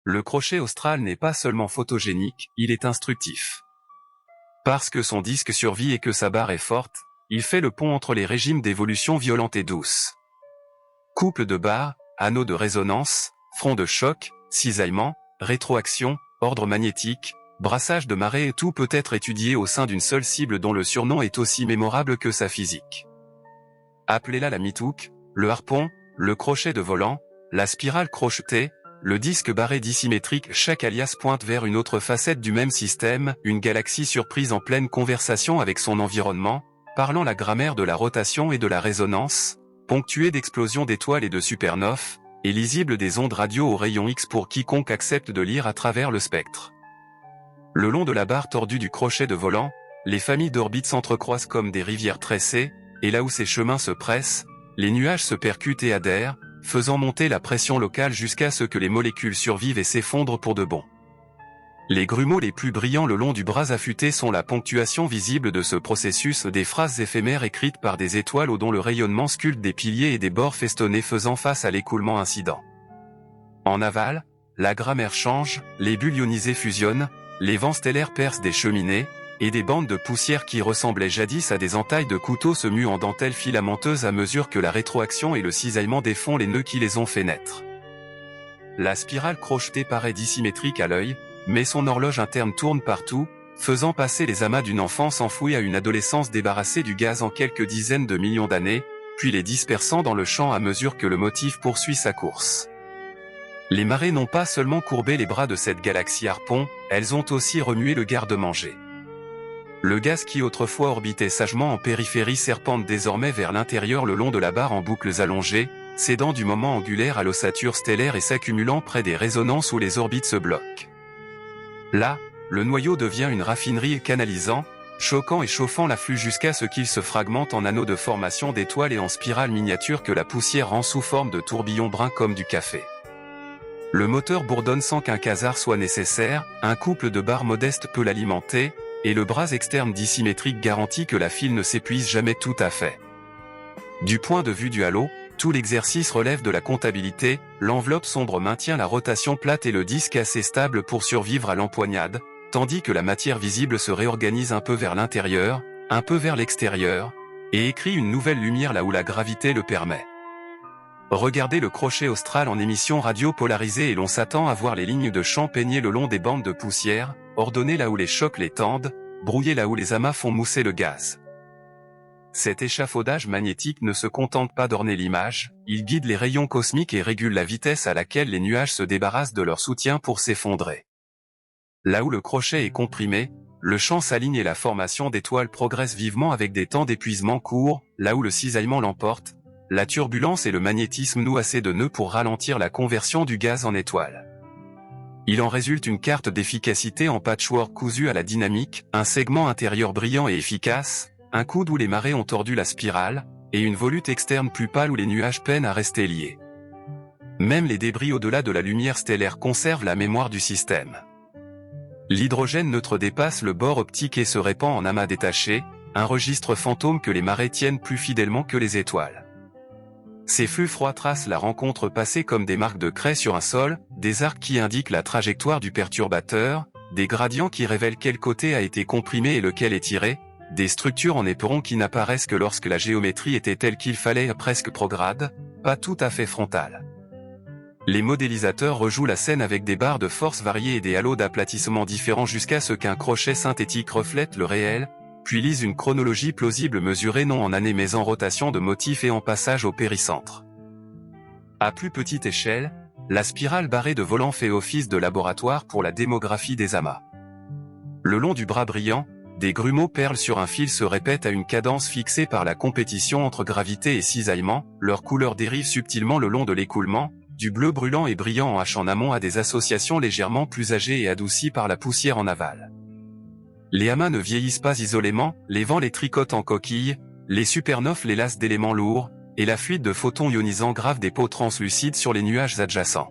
Le crochet austral n'est pas seulement photogénique, il est instructif. Parce que son disque survit et que sa barre est forte, il fait le pont entre les régimes d'évolution violente et douce. Couple de barres, anneaux de résonance, front de choc, cisaillement, rétroaction, ordre magnétique, brassage de marée et tout peut être étudié au sein d'une seule cible dont le surnom est aussi mémorable que sa physique. Appelez-la la mitouk, le harpon, le crochet de volant, la spirale crochetée, le disque barré dissymétrique, chaque alias pointe vers une autre facette du même système, une galaxie surprise en pleine conversation avec son environnement, parlant la grammaire de la rotation et de la résonance, ponctuée d'explosions d'étoiles et de supernoves, et lisible des ondes radio aux rayons X pour quiconque accepte de lire à travers le spectre. Le long de la barre tordue du crochet de volant, les familles d'orbites s'entrecroisent comme des rivières tressées, et là où ces chemins se pressent, les nuages se percutent et adhèrent, faisant monter la pression locale jusqu'à ce que les molécules survivent et s'effondrent pour de bon. Les grumeaux les plus brillants le long du bras affûté sont la ponctuation visible de ce processus, des phrases éphémères écrites par des étoiles au dont le rayonnement sculpte des piliers et des bords festonnés faisant face à l'écoulement incident. En aval, la grammaire change, les bulles ionisées fusionnent, les vents stellaires percent des cheminées, et des bandes de poussière qui ressemblaient jadis à des entailles de couteaux se muent en dentelles filamenteuses à mesure que la rétroaction et le cisaillement défont les nœuds qui les ont fait naître. La spirale crochetée paraît dissymétrique à l'œil, mais son horloge interne tourne partout, faisant passer les amas d'une enfance enfouie à une adolescence débarrassée du gaz en quelques dizaines de millions d'années, puis les dispersant dans le champ à mesure que le motif poursuit sa course. Les marées n'ont pas seulement courbé les bras de cette galaxie harpon, elles ont aussi remué le garde-manger. Le gaz qui autrefois orbitait sagement en périphérie serpente désormais vers l'intérieur le long de la barre en boucles allongées, cédant du moment angulaire à l'ossature stellaire et s'accumulant près des résonances où les orbites se bloquent. Là, le noyau devient une raffinerie canalisant, choquant et chauffant l'afflux jusqu'à ce qu'il se fragmente en anneaux de formation d'étoiles et en spirales miniatures que la poussière rend sous forme de tourbillons bruns comme du café. Le moteur bourdonne sans qu'un quasar soit nécessaire, un couple de barres modestes peut l'alimenter, et le bras externe dissymétrique garantit que la file ne s'épuise jamais tout à fait. Du point de vue du halo, tout l'exercice relève de la comptabilité, l'enveloppe sombre maintient la rotation plate et le disque assez stable pour survivre à l'empoignade, tandis que la matière visible se réorganise un peu vers l'intérieur, un peu vers l'extérieur, et écrit une nouvelle lumière là où la gravité le permet. Regardez le crochet austral en émission radio polarisée et l'on s'attend à voir les lignes de champ peignées le long des bandes de poussière, ordonnées là où les chocs les tendent, brouillées là où les amas font mousser le gaz. Cet échafaudage magnétique ne se contente pas d'orner l'image, il guide les rayons cosmiques et régule la vitesse à laquelle les nuages se débarrassent de leur soutien pour s'effondrer. Là où le crochet est comprimé, le champ s'aligne et la formation d'étoiles progresse vivement avec des temps d'épuisement courts, là où le cisaillement l'emporte, la turbulence et le magnétisme nouent assez de nœuds pour ralentir la conversion du gaz en étoile. Il en résulte une carte d'efficacité en patchwork cousu à la dynamique, un segment intérieur brillant et efficace, un coude où les marées ont tordu la spirale, et une volute externe plus pâle où les nuages peinent à rester liés. Même les débris au-delà de la lumière stellaire conservent la mémoire du système. L'hydrogène neutre dépasse le bord optique et se répand en amas détachés, un registre fantôme que les marées tiennent plus fidèlement que les étoiles. Ces flux froids tracent la rencontre passée comme des marques de craie sur un sol, des arcs qui indiquent la trajectoire du perturbateur, des gradients qui révèlent quel côté a été comprimé et lequel étiré, des structures en éperon qui n'apparaissent que lorsque la géométrie était telle qu'il fallait presque prograde, pas tout à fait frontale. Les modélisateurs rejouent la scène avec des barres de force variées et des halos d'aplatissement différents jusqu'à ce qu'un crochet synthétique reflète le réel, puis lise une chronologie plausible mesurée non en années mais en rotation de motifs et en passage au péricentre. À plus petite échelle, la spirale barrée de volant fait office de laboratoire pour la démographie des amas. Le long du bras brillant, des grumeaux perles sur un fil se répètent à une cadence fixée par la compétition entre gravité et cisaillement, leur couleur dérive subtilement le long de l'écoulement, du bleu brûlant et brillant en H en amont à des associations légèrement plus âgées et adoucies par la poussière en aval. Les amas ne vieillissent pas isolément, les vents les tricotent en coquilles, les supernoves les lassent d'éléments lourds, et la fuite de photons ionisants grave des peaux translucides sur les nuages adjacents.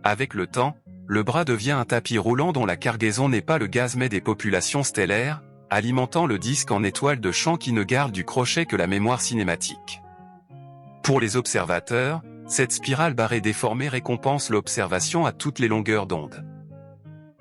Avec le temps, le bras devient un tapis roulant dont la cargaison n'est pas le gaz mais des populations stellaires, alimentant le disque en étoiles de champ qui ne gardent du crochet que la mémoire cinématique. Pour les observateurs, Cette spirale barrée déformée récompense l'observation à toutes les longueurs d'onde.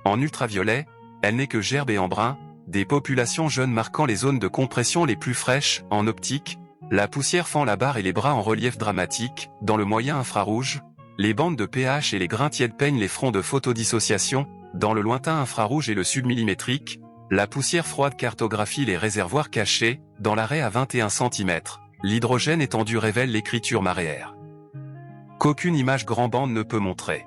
En ultraviolet, elle n'est que gerbe et embrun, des populations jeunes marquant les zones de compression les plus fraîches. En optique, la poussière fend la barre et les bras en relief dramatique. Dans le moyen infrarouge, les bandes de pH et les grains tièdes peignent les fronts de photodissociation. Dans le lointain infrarouge et le submillimétrique, la poussière froide cartographie les réservoirs cachés. Dans l'arrêt à 21 cm, l'hydrogène étendu révèle l'écriture maréaire qu'aucune image grand bande ne peut montrer.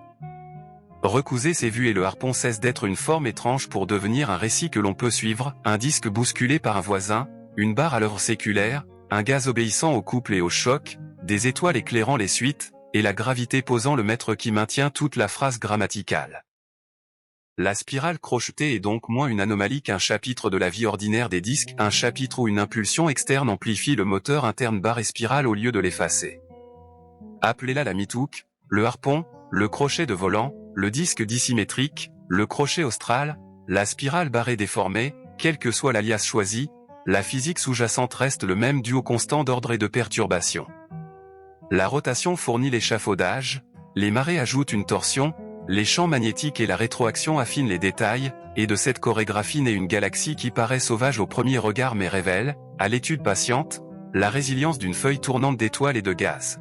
Recousez ces vues et le harpon cesse d'être une forme étrange pour devenir un récit que l'on peut suivre, un disque bousculé par un voisin, une barre à l'œuvre séculaire, un gaz obéissant au couple et au choc, des étoiles éclairant les suites, et la gravité posant le maître qui maintient toute la phrase grammaticale. La spirale crochetée est donc moins une anomalie qu'un chapitre de la vie ordinaire des disques, un chapitre où une impulsion externe amplifie le moteur interne barre et spirale au lieu de l'effacer. Appelez-la la mitouk, le harpon, le crochet de volant, le disque dissymétrique, le crochet austral, la spirale barrée déformée, quel que soit l'alias choisi, la physique sous-jacente reste le même duo constant d'ordre et de perturbation. La rotation fournit l'échafaudage, les marées ajoutent une torsion, les champs magnétiques et la rétroaction affinent les détails, et de cette chorégraphie naît une galaxie qui paraît sauvage au premier regard mais révèle, à l'étude patiente, la résilience d'une feuille tournante d'étoiles et de gaz.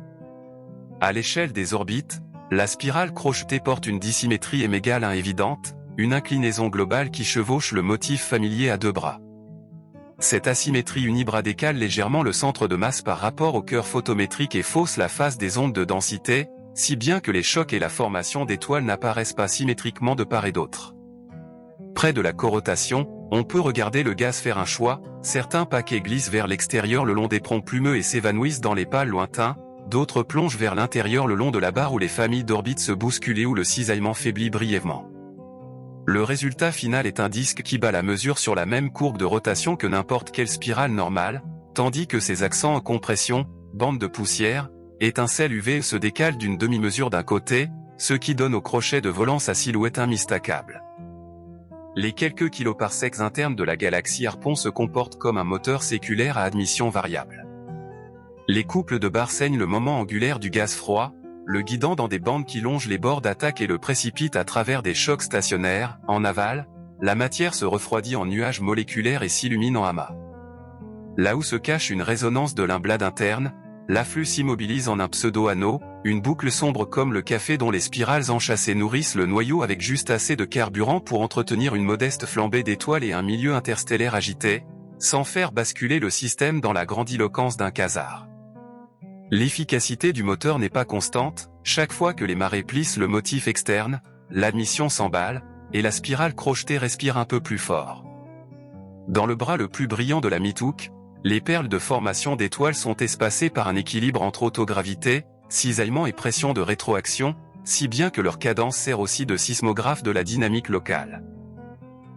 À l'échelle des orbites, la spirale crochetée porte une dissymétrie M égale 1 évidente, une inclinaison globale qui chevauche le motif familier à deux bras. Cette asymétrie unibras décale légèrement le centre de masse par rapport au cœur photométrique et fausse la phase des ondes de densité, si bien que les chocs et la formation d'étoiles n'apparaissent pas symétriquement de part et d'autre. Près de la corotation, on peut regarder le gaz faire un choix, certains paquets glissent vers l'extérieur le long des troncs plumeux et s'évanouissent dans les pales lointains, d'autres plongent vers l'intérieur le long de la barre où les familles d'orbites se bousculent et où le cisaillement faiblit brièvement. Le résultat final est un disque qui bat la mesure sur la même courbe de rotation que n'importe quelle spirale normale, tandis que ses accents en compression, bandes de poussière, étincelles UV se décalent d'une demi-mesure d'un côté, ce qui donne au crochet de volant sa silhouette immistakable. Les quelques kiloparsecs internes de la galaxie Harpon se comportent comme un moteur séculaire à admission variable. Les couples de barres saignent le moment angulaire du gaz froid, le guidant dans des bandes qui longent les bords d'attaque et le précipitent à travers des chocs stationnaires. En aval, la matière se refroidit en nuages moléculaires et s'illumine en amas. Là où se cache une résonance de l'imblade interne, l'afflux s'immobilise en un pseudo-anneau, une boucle sombre comme le café dont les spirales enchâssées nourrissent le noyau avec juste assez de carburant pour entretenir une modeste flambée d'étoiles et un milieu interstellaire agité, sans faire basculer le système dans la grandiloquence d'un quasar. L'efficacité du moteur n'est pas constante, chaque fois que les marées plissent le motif externe, l'admission s'emballe, et la spirale crochetée respire un peu plus fort. Dans le bras le plus brillant de la mitouk, les perles de formation d'étoiles sont espacées par un équilibre entre autogravité, cisaillement et pression de rétroaction, si bien que leur cadence sert aussi de sismographe de la dynamique locale.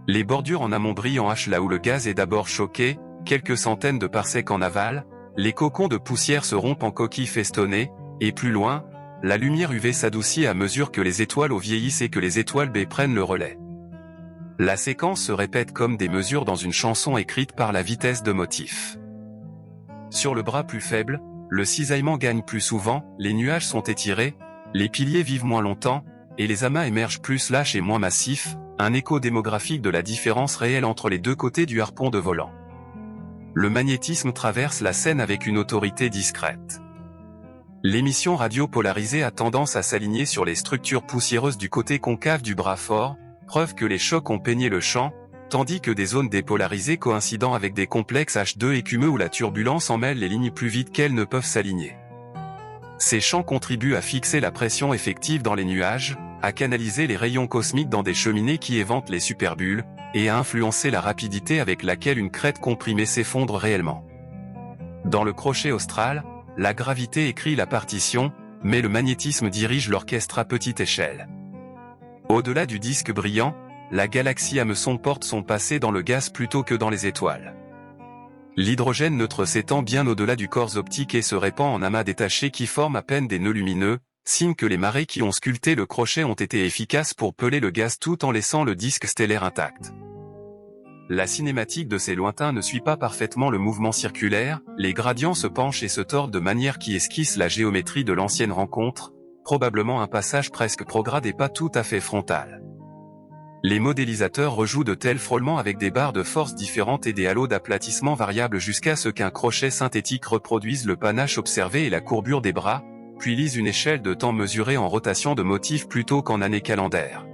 Les bordures en amont brillent en H là où le gaz est d'abord choqué, quelques centaines de parsecs en aval, les cocons de poussière se rompent en coquilles festonnées, et plus loin, la lumière UV s'adoucit à mesure que les étoiles O vieillissent et que les étoiles B prennent le relais. La séquence se répète comme des mesures dans une chanson écrite par la vitesse de motif. Sur le bras plus faible, le cisaillement gagne plus souvent, les nuages sont étirés, les piliers vivent moins longtemps, et les amas émergent plus lâches et moins massifs, un écho démographique de la différence réelle entre les deux côtés du harpon de volant. Le magnétisme traverse la scène avec une autorité discrète. L'émission radio polarisée a tendance à s'aligner sur les structures poussiéreuses du côté concave du bras fort, preuve que les chocs ont peigné le champ, tandis que des zones dépolarisées coïncidant avec des complexes H2 écumeux où la turbulence emmêle les lignes plus vite qu'elles ne peuvent s'aligner. Ces champs contribuent à fixer la pression effective dans les nuages, à canaliser les rayons cosmiques dans des cheminées qui éventent les superbulles, et à influencer la rapidité avec laquelle une crête comprimée s'effondre réellement. Dans le crochet austral, la gravité écrit la partition, mais le magnétisme dirige l'orchestre à petite échelle. Au-delà du disque brillant, la galaxie hameçon porte son passé dans le gaz plutôt que dans les étoiles. L'hydrogène neutre s'étend bien au-delà du corps optique et se répand en amas détachés qui forment à peine des nœuds lumineux, signe que les marées qui ont sculpté le crochet ont été efficaces pour peler le gaz tout en laissant le disque stellaire intact. la cinématique de ces lointains ne suit pas parfaitement le mouvement circulaire, les gradients se penchent et se tordent de manière qui esquisse la géométrie de l'ancienne rencontre, probablement un passage presque prograde et pas tout à fait frontal. Les modélisateurs rejouent de tels frôlements avec des barres de force différentes et des halos d'aplatissement variables jusqu'à ce qu'un crochet synthétique reproduise le panache observé et la courbure des bras, puis lise une échelle de temps mesurée en rotation de motifs plutôt qu'en année calendaire.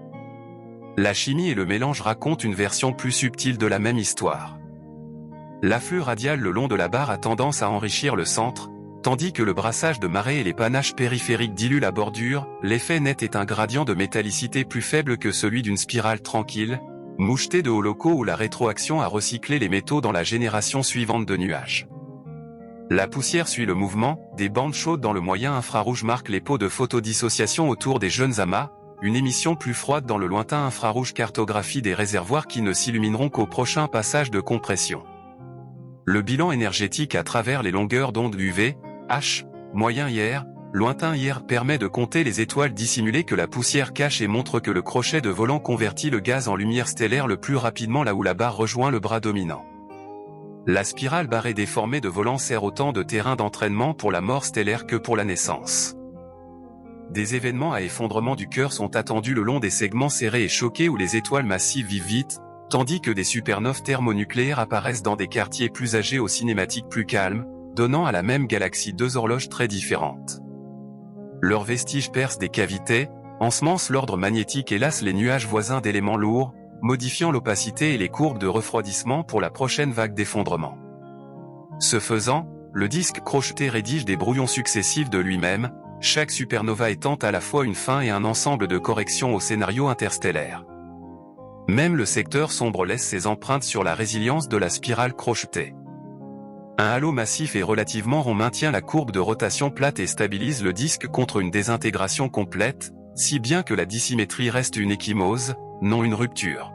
La chimie et le mélange racontent une version plus subtile de la même histoire. L'afflux radial le long de la barre a tendance à enrichir le centre, tandis que le brassage de marée et les panaches périphériques diluent la bordure, l'effet net est un gradient de métallicité plus faible que celui d'une spirale tranquille, mouchetée de hauts locaux où la rétroaction a recyclé les métaux dans la génération suivante de nuages. La poussière suit le mouvement, des bandes chaudes dans le moyen infrarouge marquent les pots de photodissociation autour des jeunes amas, une émission plus froide dans le lointain infrarouge cartographie des réservoirs qui ne s'illumineront qu'au prochain passage de compression. Le bilan énergétique à travers les longueurs d'onde UV, H, moyen IR, lointain IR permet de compter les étoiles dissimulées que la poussière cache et montre que le crochet de volant convertit le gaz en lumière stellaire le plus rapidement là où la barre rejoint le bras dominant. La spirale barrée déformée de volant sert autant de terrain d'entraînement pour la mort stellaire que pour la naissance. Des événements à effondrement du cœur sont attendus le long des segments serrés et choqués où les étoiles massives vivent vite, tandis que des supernoves thermonucléaires apparaissent dans des quartiers plus âgés aux cinématiques plus calmes, donnant à la même galaxie deux horloges très différentes. Leurs vestiges percent des cavités, ensemencent l'ordre magnétique et lassent les nuages voisins d'éléments lourds, modifiant l'opacité et les courbes de refroidissement pour la prochaine vague d'effondrement. Ce faisant, le disque crocheté rédige des brouillons successifs de lui-même, chaque supernova étant à la fois une fin et un ensemble de corrections au scénario interstellaire. Même le secteur sombre laisse ses empreintes sur la résilience de la spirale crochetée. Un halo massif et relativement rond maintient la courbe de rotation plate et stabilise le disque contre une désintégration complète, si bien que la dissymétrie reste une échymose, non une rupture.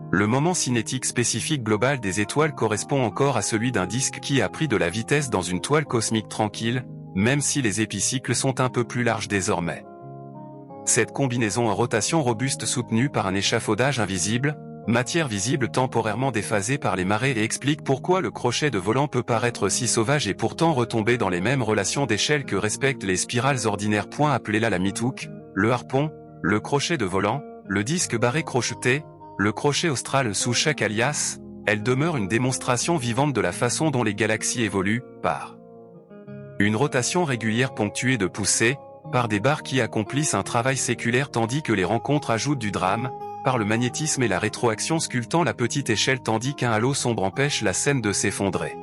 Le moment cinétique spécifique global des étoiles correspond encore à celui d'un disque qui a pris de la vitesse dans une toile cosmique tranquille, même si les épicycles sont un peu plus larges désormais. Cette combinaison en rotation robuste soutenue par un échafaudage invisible, matière visible temporairement déphasée par les marées et explique pourquoi le crochet de volant peut paraître si sauvage et pourtant retomber dans les mêmes relations d'échelle que respectent les spirales ordinaires. Appelez là la mitouk, le harpon, le crochet de volant, le disque barré crocheté, le crochet austral sous chaque alias, elle demeure une démonstration vivante de la façon dont les galaxies évoluent, par une rotation régulière ponctuée de poussées, par des barres qui accomplissent un travail séculaire tandis que les rencontres ajoutent du drame, par le magnétisme et la rétroaction sculptant la petite échelle tandis qu'un halo sombre empêche la scène de s'effondrer.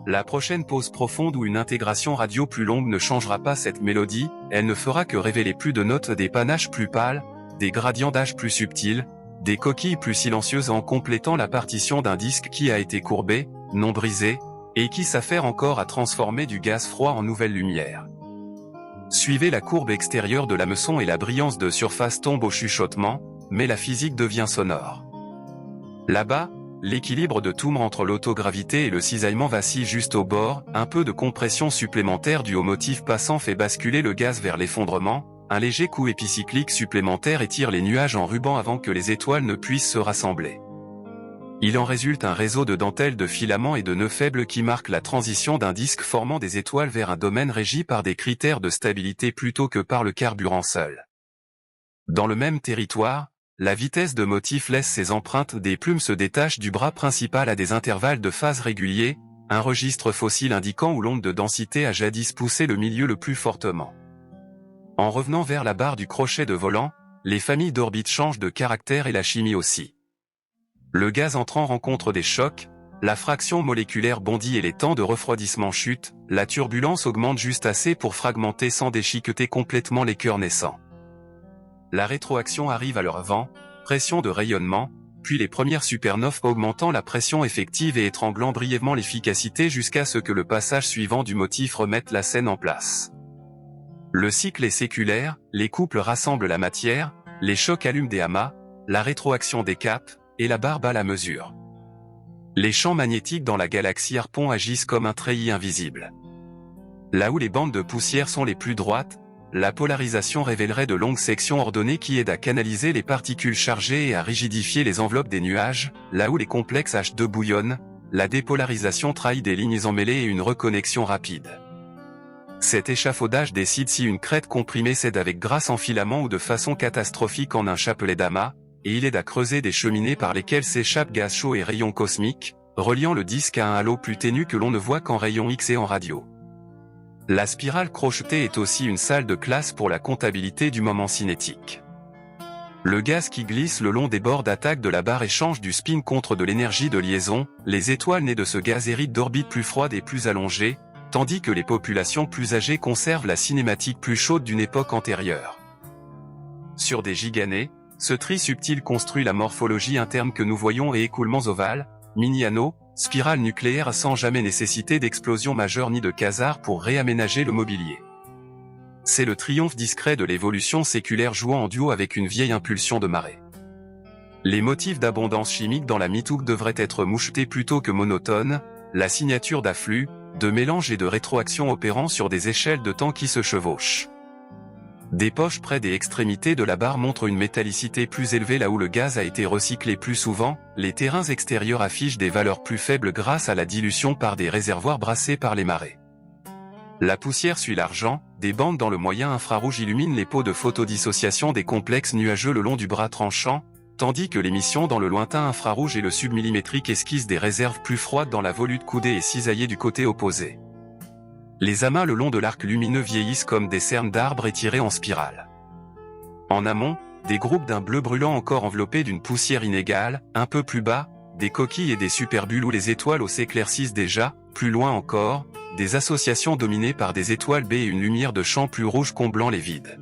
La prochaine pause profonde ou une intégration radio plus longue ne changera pas cette mélodie, elle ne fera que révéler plus de notes, des panaches plus pâles, des gradients d'âge plus subtils, des coquilles plus silencieuses en complétant la partition d'un disque qui a été courbé, non brisé, et qui s'affaire encore à transformer du gaz froid en nouvelle lumière. Suivez la courbe extérieure de l'hameçon et la brillance de surface tombe au chuchotement, mais la physique devient sonore. Là-bas, l'équilibre de Toomre entre l'autogravité et le cisaillement vacille juste au bord, un peu de compression supplémentaire due au motif passant fait basculer le gaz vers l'effondrement, un léger coup épicyclique supplémentaire étire les nuages en ruban avant que les étoiles ne puissent se rassembler. Il en résulte un réseau de dentelles de filaments et de nœuds faibles qui marque la transition d'un disque formant des étoiles vers un domaine régi par des critères de stabilité plutôt que par le carburant seul. Dans le même territoire, la vitesse de motif laisse ses empreintes, des plumes se détachent du bras principal à des intervalles de phase réguliers, un registre fossile indiquant où l'onde de densité a jadis poussé le milieu le plus fortement. En revenant vers la barre du crochet de volant, les familles d'orbites changent de caractère et la chimie aussi. Le gaz entrant rencontre des chocs, la fraction moléculaire bondit et les temps de refroidissement chutent, la turbulence augmente juste assez pour fragmenter sans déchiqueter complètement les cœurs naissants. La rétroaction arrive à leur vent, pression de rayonnement, puis les premières supernoves augmentant la pression effective et étranglant brièvement l'efficacité jusqu'à ce que le passage suivant du motif remette la scène en place. Le cycle est séculaire, les couples rassemblent la matière, les chocs allument des amas, la rétroaction décape, et la barre bat la mesure. Les champs magnétiques dans la galaxie Harpon agissent comme un treillis invisible. Là où les bandes de poussière sont les plus droites, la polarisation révélerait de longues sections ordonnées qui aident à canaliser les particules chargées et à rigidifier les enveloppes des nuages, là où les complexes H2 bouillonnent, la dépolarisation trahit des lignes emmêlées et une reconnexion rapide. Cet échafaudage décide si une crête comprimée cède avec grâce en filament ou de façon catastrophique en un chapelet d'amas, et il aide à creuser des cheminées par lesquelles s'échappent gaz chauds et rayons cosmiques, reliant le disque à un halo plus ténu que l'on ne voit qu'en rayons X et en radio. La spirale crochetée est aussi une salle de classe pour la comptabilité du moment cinétique. Le gaz qui glisse le long des bords d'attaque de la barre échange du spin contre de l'énergie de liaison, les étoiles nées de ce gaz héritent d'orbites plus froides et plus allongées, tandis que les populations plus âgées conservent la cinématique plus chaude d'une époque antérieure. Sur des gigannées, ce tri subtil construit la morphologie interne que nous voyons et écoulements ovales, mini-anneaux, spirales nucléaires sans jamais nécessiter d'explosion majeure ni de quasar pour réaménager le mobilier. C'est le triomphe discret de l'évolution séculaire jouant en duo avec une vieille impulsion de marée. Les motifs d'abondance chimique dans la mitouk devraient être mouchetés plutôt que monotones, la signature d'afflux, de mélange et de rétroaction opérant sur des échelles de temps qui se chevauchent. Des poches près des extrémités de la barre montrent une métallicité plus élevée là où le gaz a été recyclé plus souvent, les terrains extérieurs affichent des valeurs plus faibles grâce à la dilution par des réservoirs brassés par les marées. La poussière suit l'argent, des bandes dans le moyen infrarouge illuminent les pots de photodissociation des complexes nuageux le long du bras tranchant, tandis que l'émission dans le lointain infrarouge et le submillimétrique esquissent des réserves plus froides dans la volute coudée et cisaillée du côté opposé. Les amas le long de l'arc lumineux vieillissent comme des cernes d'arbres étirées en spirale. En amont, des groupes d'un bleu brûlant encore enveloppés d'une poussière inégale, un peu plus bas, des coquilles et des superbulles où les étoiles au s'éclaircissent déjà, plus loin encore, des associations dominées par des étoiles B et une lumière de champ plus rouge comblant les vides.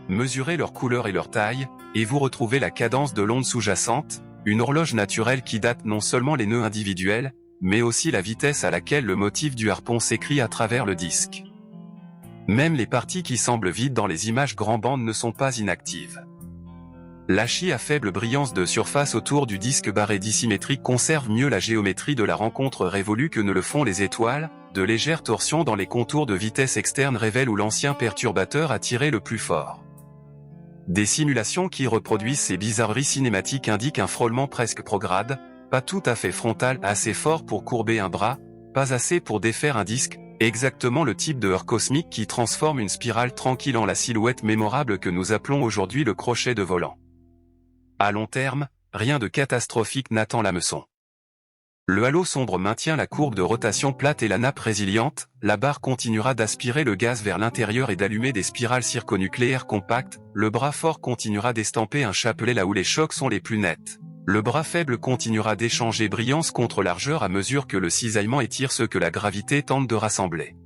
Mesurez leur couleur et leur taille, et vous retrouvez la cadence de l'onde sous-jacente, une horloge naturelle qui date non seulement les nœuds individuels, mais aussi la vitesse à laquelle le motif du harpon s'écrit à travers le disque. Même les parties qui semblent vides dans les images grand bande ne sont pas inactives. L'hachis à faible brillance de surface autour du disque barré dissymétrique conserve mieux la géométrie de la rencontre révolue que ne le font les étoiles, de légères torsions dans les contours de vitesse externe révèlent où l'ancien perturbateur a tiré le plus fort. Des simulations qui reproduisent ces bizarreries cinématiques indiquent un frôlement presque prograde, pas tout à fait frontal, assez fort pour courber un bras, pas assez pour défaire un disque, exactement le type de heurt cosmique qui transforme une spirale tranquille en la silhouette mémorable que nous appelons aujourd'hui le crochet de volant. À long terme, rien de catastrophique n'attend l'hameçon. Le halo sombre maintient la courbe de rotation plate et la nappe résiliente, la barre continuera d'aspirer le gaz vers l'intérieur et d'allumer des spirales circonucléaires compactes, le bras fort continuera d'estamper un chapelet là où les chocs sont les plus nets. Le bras faible continuera d'échanger brillance contre largeur à mesure que le cisaillement étire ce que la gravité tente de rassembler.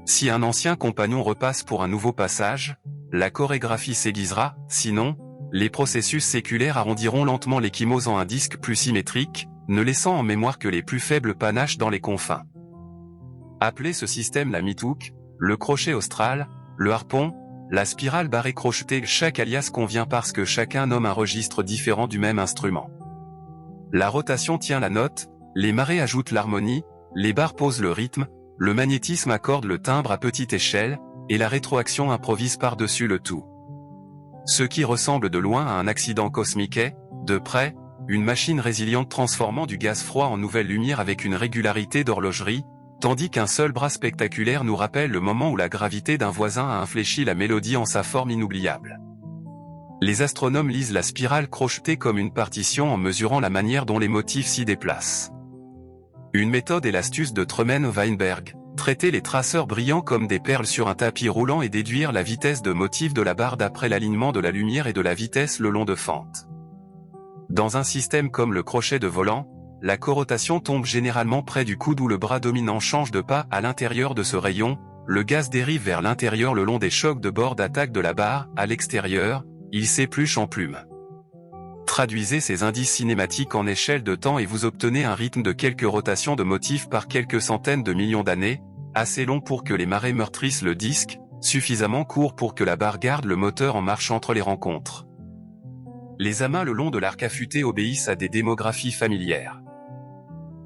Si un ancien compagnon repasse pour un nouveau passage, la chorégraphie s'aiguisera, sinon, les processus séculaires arrondiront lentement l'échymose en un disque plus symétrique, ne laissant en mémoire que les plus faibles panaches dans les confins. Appelez ce système la mitouk, le crochet austral, le harpon, la spirale barrée crochetée, chaque alias convient parce que chacun nomme un registre différent du même instrument. La rotation tient la note, les marées ajoutent l'harmonie, les barres posent le rythme, le magnétisme accorde le timbre à petite échelle, et la rétroaction improvise par-dessus le tout. Ce qui ressemble de loin à un accident cosmique est, de près, une machine résiliente transformant du gaz froid en nouvelle lumière avec une régularité d'horlogerie, tandis qu'un seul bras spectaculaire nous rappelle le moment où la gravité d'un voisin a infléchi la mélodie en sa forme inoubliable. Les astronomes lisent la spirale crochetée comme une partition en mesurant la manière dont les motifs s'y déplacent. Une méthode est l'astuce de Truman-Weinberg, traiter les traceurs brillants comme des perles sur un tapis roulant et déduire la vitesse de motif de la barre d'après l'alignement de la lumière et de la vitesse le long de fentes. Dans un système comme le crochet de volant, la corotation tombe généralement près du coude où le bras dominant change de pas à l'intérieur de ce rayon, le gaz dérive vers l'intérieur le long des chocs de bord d'attaque de la barre, à l'extérieur, il s'épluche en plumes. Traduisez ces indices cinématiques en échelle de temps et vous obtenez un rythme de quelques rotations de motifs par quelques centaines de millions d'années, assez long pour que les marées meurtrissent le disque, suffisamment court pour que la barre garde le moteur en marche entre les rencontres. Les amas le long de l'arc affûté obéissent à des démographies familières.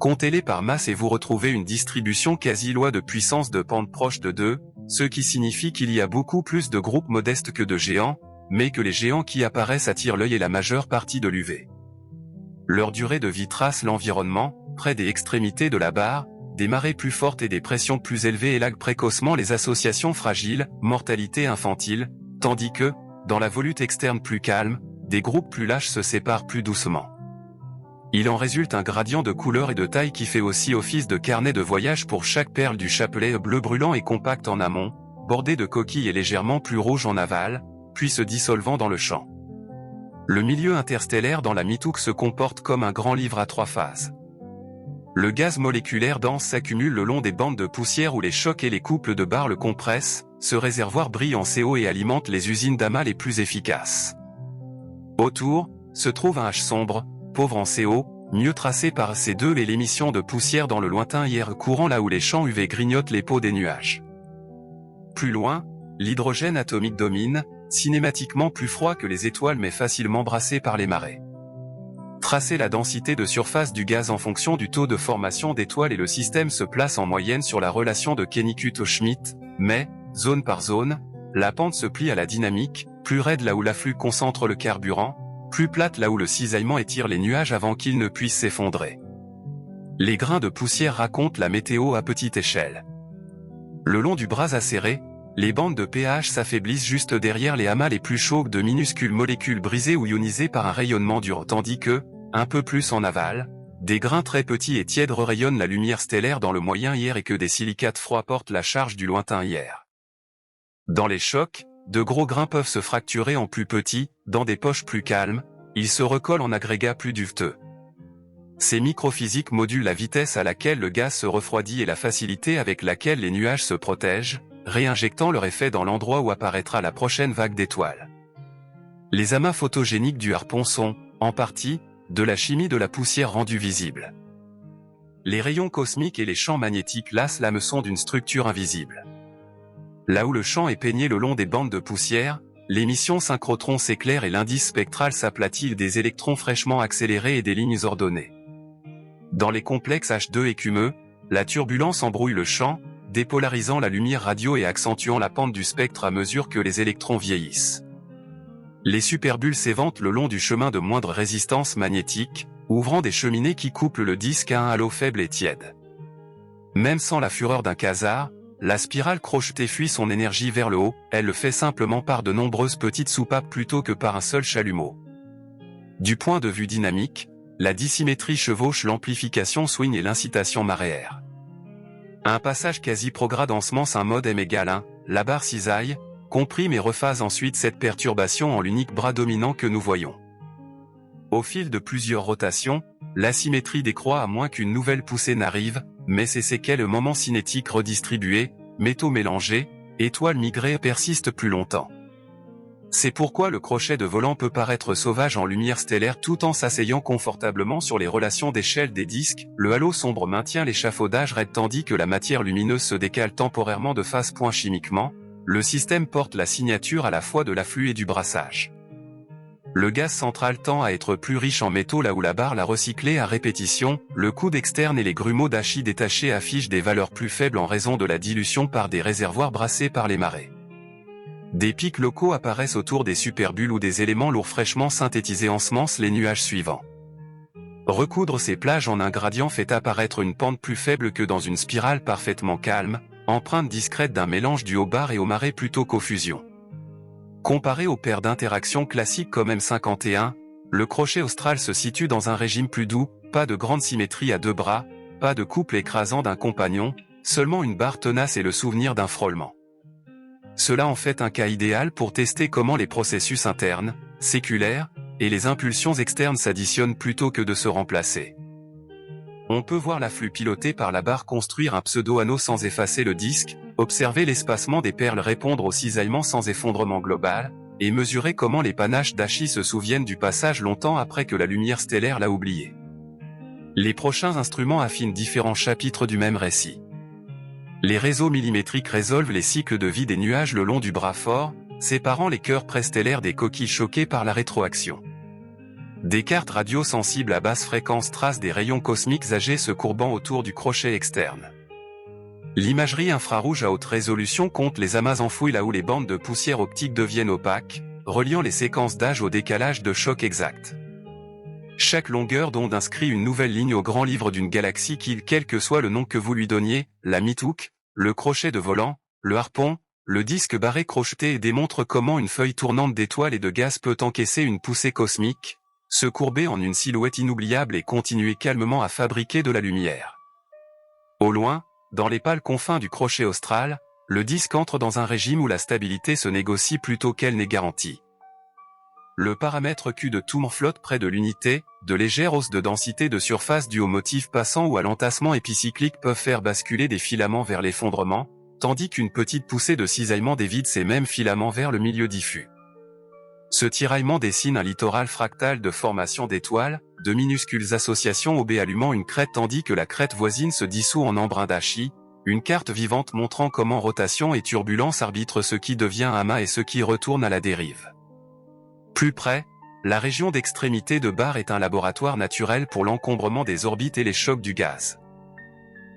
Comptez-les par masse et vous retrouvez une distribution quasi-loi de puissance de pente proche de 2, ce qui signifie qu'il y a beaucoup plus de groupes modestes que de géants, mais que les géants qui apparaissent attirent l'œil et la majeure partie de l'UV. Leur durée de vie trace l'environnement, près des extrémités de la barre, des marées plus fortes et des pressions plus élevées élaguent précocement les associations fragiles, mortalité infantile, tandis que, dans la volute externe plus calme, des groupes plus lâches se séparent plus doucement. Il en résulte un gradient de couleur et de taille qui fait aussi office de carnet de voyage pour chaque perle du chapelet bleu brûlant et compact en amont, bordé de coquilles et légèrement plus rouge en aval, puis se dissolvant dans le champ. Le milieu interstellaire dans la mitouque se comporte comme un grand livre à 3 phases. Le gaz moléculaire dense s'accumule le long des bandes de poussière où les chocs et les couples de barres le compressent, ce réservoir brille en CO et alimente les usines d'amas les plus efficaces. Autour, se trouve un H sombre, pauvre en CO, mieux tracé par C2 et l'émission de poussière dans le lointain IR courant là où les champs UV grignotent les peaux des nuages. Plus loin, l'hydrogène atomique domine, cinématiquement plus froid que les étoiles mais facilement brassé par les marées. Tracer la densité de surface du gaz en fonction du taux de formation d'étoiles et le système se place en moyenne sur la relation de Kenikuto-Schmidt, mais, zone par zone, la pente se plie à la dynamique, plus raide là où l'afflux concentre le carburant, plus plate là où le cisaillement étire les nuages avant qu'ils ne puissent s'effondrer. Les grains de poussière racontent la météo à petite échelle. Le long du bras acéré, les bandes de pH s'affaiblissent juste derrière les amas les plus chauds de minuscules molécules brisées ou ionisées par un rayonnement dur, tandis que, un peu plus en aval, des grains très petits et tièdes rayonnent la lumière stellaire dans le moyen IR et que des silicates froids portent la charge du lointain IR. Dans les chocs, de gros grains peuvent se fracturer en plus petits, dans des poches plus calmes, ils se recollent en agrégats plus duveteux. Ces microphysiques modulent la vitesse à laquelle le gaz se refroidit et la facilité avec laquelle les nuages se protègent, réinjectant leur effet dans l'endroit où apparaîtra la prochaine vague d'étoiles. Les amas photogéniques du harpon sont, en partie, de la chimie de la poussière rendue visible. Les rayons cosmiques et les champs magnétiques lassent l'hameçon d'une structure invisible. Là où le champ est peigné le long des bandes de poussière, l'émission synchrotron s'éclaire et l'indice spectral s'aplatit des électrons fraîchement accélérés et des lignes ordonnées. Dans les complexes H2 écumeux, la turbulence embrouille le champ, dépolarisant la lumière radio et accentuant la pente du spectre à mesure que les électrons vieillissent. Les superbulles s'éventent le long du chemin de moindre résistance magnétique, ouvrant des cheminées qui couplent le disque à un halo faible et tiède. Même sans la fureur d'un quasar, la spirale crochetée fuit son énergie vers le haut, elle le fait simplement par de nombreuses petites soupapes plutôt que par un seul chalumeau. Du point de vue dynamique, la dissymétrie chevauche l'amplification swing et l'incitation maréaire. À un passage quasi prograde ensemence un mode M égale 1, la barre cisaille, comprime et rephase ensuite cette perturbation en l'unique bras dominant que nous voyons. Au fil de plusieurs rotations, l'asymétrie décroît à moins qu'une nouvelle poussée n'arrive, mais ces séquelles moments cinétiques redistribués, métaux mélangés, étoiles migrées persistent plus longtemps. C'est pourquoi le crochet de volant peut paraître sauvage en lumière stellaire tout en s'asseyant confortablement sur les relations d'échelle des disques, le halo sombre maintient l'échafaudage raide tandis que la matière lumineuse se décale temporairement de phase. Chimiquement, le système porte la signature à la fois de l'afflux et du brassage. Le gaz central tend à être plus riche en métaux là où la barre l'a recyclé à répétition, le coude externe et les grumeaux d'Achi détachés affichent des valeurs plus faibles en raison de la dilution par des réservoirs brassés par les marées. Des pics locaux apparaissent autour des superbulles où des éléments lourds fraîchement synthétisés ensemencent les nuages suivants. Recoudre ces plages en un gradient fait apparaître une pente plus faible que dans une spirale parfaitement calme, empreinte discrète d'un mélange du haut-bar et aux marées plutôt qu'aux fusions. Comparé aux paires d'interactions classiques comme M51, le crochet austral se situe dans un régime plus doux, pas de grande symétrie à deux bras, pas de couple écrasant d'un compagnon, seulement une barre tenace et le souvenir d'un frôlement. Cela en fait un cas idéal pour tester comment les processus internes, séculaires, et les impulsions externes s'additionnent plutôt que de se remplacer. On peut voir l'afflux piloté par la barre construire un pseudo-anneau sans effacer le disque, observer l'espacement des perles répondre au cisaillement sans effondrement global, et mesurer comment les panaches d'Achi se souviennent du passage longtemps après que la lumière stellaire l'a oublié. Les prochains instruments affinent différents chapitres du même récit. Les réseaux millimétriques résolvent les cycles de vie des nuages le long du bras fort, séparant les cœurs préstellaires des coquilles choquées par la rétroaction. Des cartes radio sensibles à basse fréquence tracent des rayons cosmiques âgés se courbant autour du crochet externe. L'imagerie infrarouge à haute résolution compte les amas enfouis là où les bandes de poussière optique deviennent opaques, reliant les séquences d'âge au décalage de choc exact. Chaque longueur d'onde inscrit une nouvelle ligne au grand livre d'une galaxie qui, quel que soit le nom que vous lui donniez, la mitouk, le crochet de volant, le harpon, le disque barré crocheté, et démontre comment une feuille tournante d'étoiles et de gaz peut encaisser une poussée cosmique, se courber en une silhouette inoubliable et continuer calmement à fabriquer de la lumière. Au loin, dans les pâles confins du crochet austral, le disque entre dans un régime où la stabilité se négocie plutôt qu'elle n'est garantie. Le paramètre Q de Tourne flotte près de l'unité, de légères hausses de densité de surface dues au motif passant ou à l'entassement épicyclique peuvent faire basculer des filaments vers l'effondrement, tandis qu'une petite poussée de cisaillement dévide ces mêmes filaments vers le milieu diffus. Ce tiraillement dessine un littoral fractal de formation d'étoiles, de minuscules associations au B allumant une crête tandis que la crête voisine se dissout en embrun d'Achi, une carte vivante montrant comment rotation et turbulence arbitrent ce qui devient un amas et ce qui retourne à la dérive. Plus près, la région d'extrémité de barre est un laboratoire naturel pour l'encombrement des orbites et les chocs du gaz.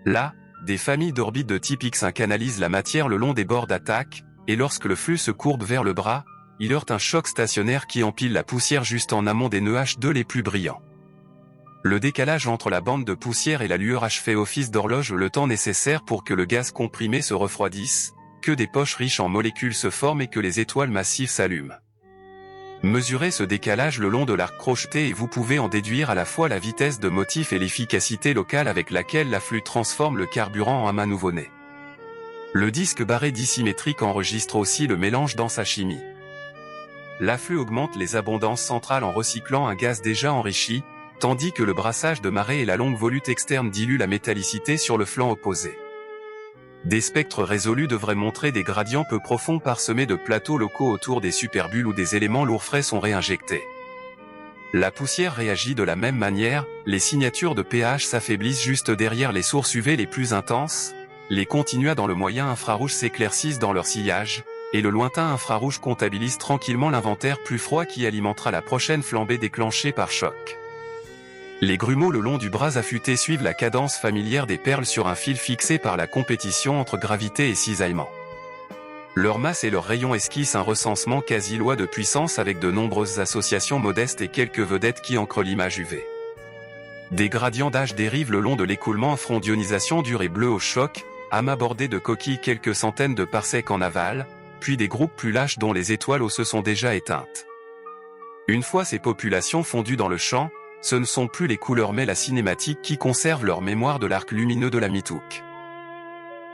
Là, des familles d'orbites de type X1 canalisent la matière le long des bords d'attaque, et lorsque le flux se courbe vers le bras, il heurte un choc stationnaire qui empile la poussière juste en amont des nœuds H2 les plus brillants. Le décalage entre la bande de poussière et la lueur H fait office d'horloge le temps nécessaire pour que le gaz comprimé se refroidisse, que des poches riches en molécules se forment et que les étoiles massives s'allument. Mesurez ce décalage le long de l'arc crocheté et vous pouvez en déduire à la fois la vitesse de motif et l'efficacité locale avec laquelle l'afflux transforme le carburant en amas nouveau-né. Le disque barré dissymétrique enregistre aussi le mélange dans sa chimie. L'afflux augmente les abondances centrales en recyclant un gaz déjà enrichi, tandis que le brassage de marée et la longue volute externe diluent la métallicité sur le flanc opposé. Des spectres résolus devraient montrer des gradients peu profonds parsemés de plateaux locaux autour des superbulles où des éléments lourds frais sont réinjectés. La poussière réagit de la même manière, les signatures de pH s'affaiblissent juste derrière les sources UV les plus intenses, les continua dans le moyen infrarouge s'éclaircissent dans leur sillage, et le lointain infrarouge comptabilise tranquillement l'inventaire plus froid qui alimentera la prochaine flambée déclenchée par choc. Les grumeaux le long du bras affûté suivent la cadence familière des perles sur un fil fixé par la compétition entre gravité et cisaillement. Leur masse et leur rayon esquissent un recensement quasi-loi de puissance avec de nombreuses associations modestes et quelques vedettes qui ancrent l'image UV. Des gradients d'âge dérivent le long de l'écoulement, front d'ionisation dur et bleu au choc, amas bordés de coquilles quelques centaines de parsecs en aval, puis des groupes plus lâches dont les étoiles se sont déjà éteintes. Une fois ces populations fondues dans le champ, ce ne sont plus les couleurs mais la cinématique qui conserve leur mémoire de l'arc lumineux de la mitouk.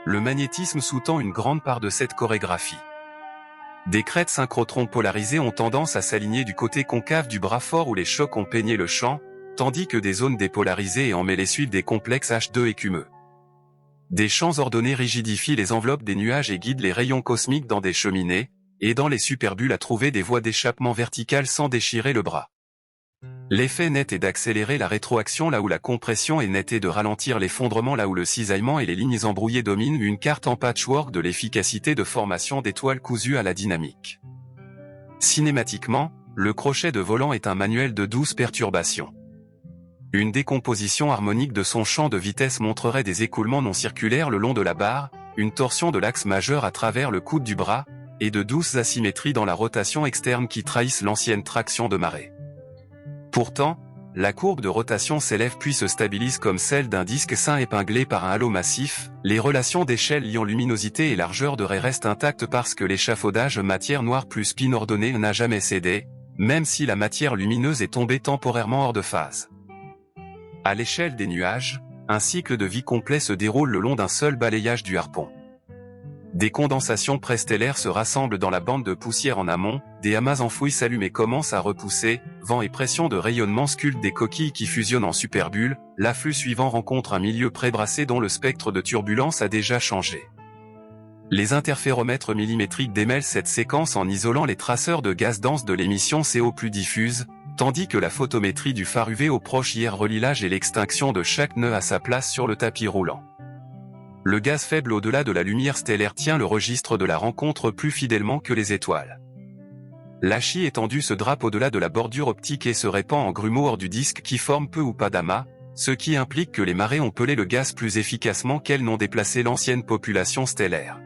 Le magnétisme sous-tend une grande part de cette chorégraphie. Des crêtes synchrotrons polarisées ont tendance à s'aligner du côté concave du bras fort où les chocs ont peigné le champ, tandis que des zones dépolarisées et emmêlées suivent des complexes H2 écumeux. Des champs ordonnés rigidifient les enveloppes des nuages et guident les rayons cosmiques dans des cheminées, aidant les superbulles à trouver des voies d'échappement verticales sans déchirer le bras. L'effet net est d'accélérer la rétroaction là où la compression est nette et de ralentir l'effondrement là où le cisaillement et les lignes embrouillées dominent, une carte en patchwork de l'efficacité de formation d'étoiles cousues à la dynamique. Cinématiquement, le crochet de volant est un manuel de 12 perturbations. Une décomposition harmonique de son champ de vitesse montrerait des écoulements non circulaires le long de la barre, une torsion de l'axe majeur à travers le coude du bras, et de douces asymétries dans la rotation externe qui trahissent l'ancienne traction de marée. Pourtant, la courbe de rotation s'élève puis se stabilise comme celle d'un disque sain épinglé par un halo massif, les relations d'échelle liant luminosité et largeur de raie restent intactes parce que l'échafaudage matière noire plus spin ordonné n'a jamais cédé, même si la matière lumineuse est tombée temporairement hors de phase. À l'échelle des nuages, un cycle de vie complet se déroule le long d'un seul balayage du harpon. Des condensations préstellaires se rassemblent dans la bande de poussière en amont, des amas enfouis s'allument et commencent à repousser, vent et pression de rayonnement sculptent des coquilles qui fusionnent en superbulles, l'afflux suivant rencontre un milieu prébrassé dont le spectre de turbulence a déjà changé. Les interféromètres millimétriques démêlent cette séquence en isolant les traceurs de gaz dense de l'émission CO plus diffuse, tandis que la photométrie du phare UV au proche IR relie l'âge et l'extinction de chaque nœud à sa place sur le tapis roulant. Le gaz faible au-delà de la lumière stellaire tient le registre de la rencontre plus fidèlement que les étoiles. L'Achi étendu se drape au-delà de la bordure optique et se répand en grumeaux hors du disque qui forment peu ou pas d'amas, ce qui implique que les marées ont pelé le gaz plus efficacement qu'elles n'ont déplacé l'ancienne population stellaire.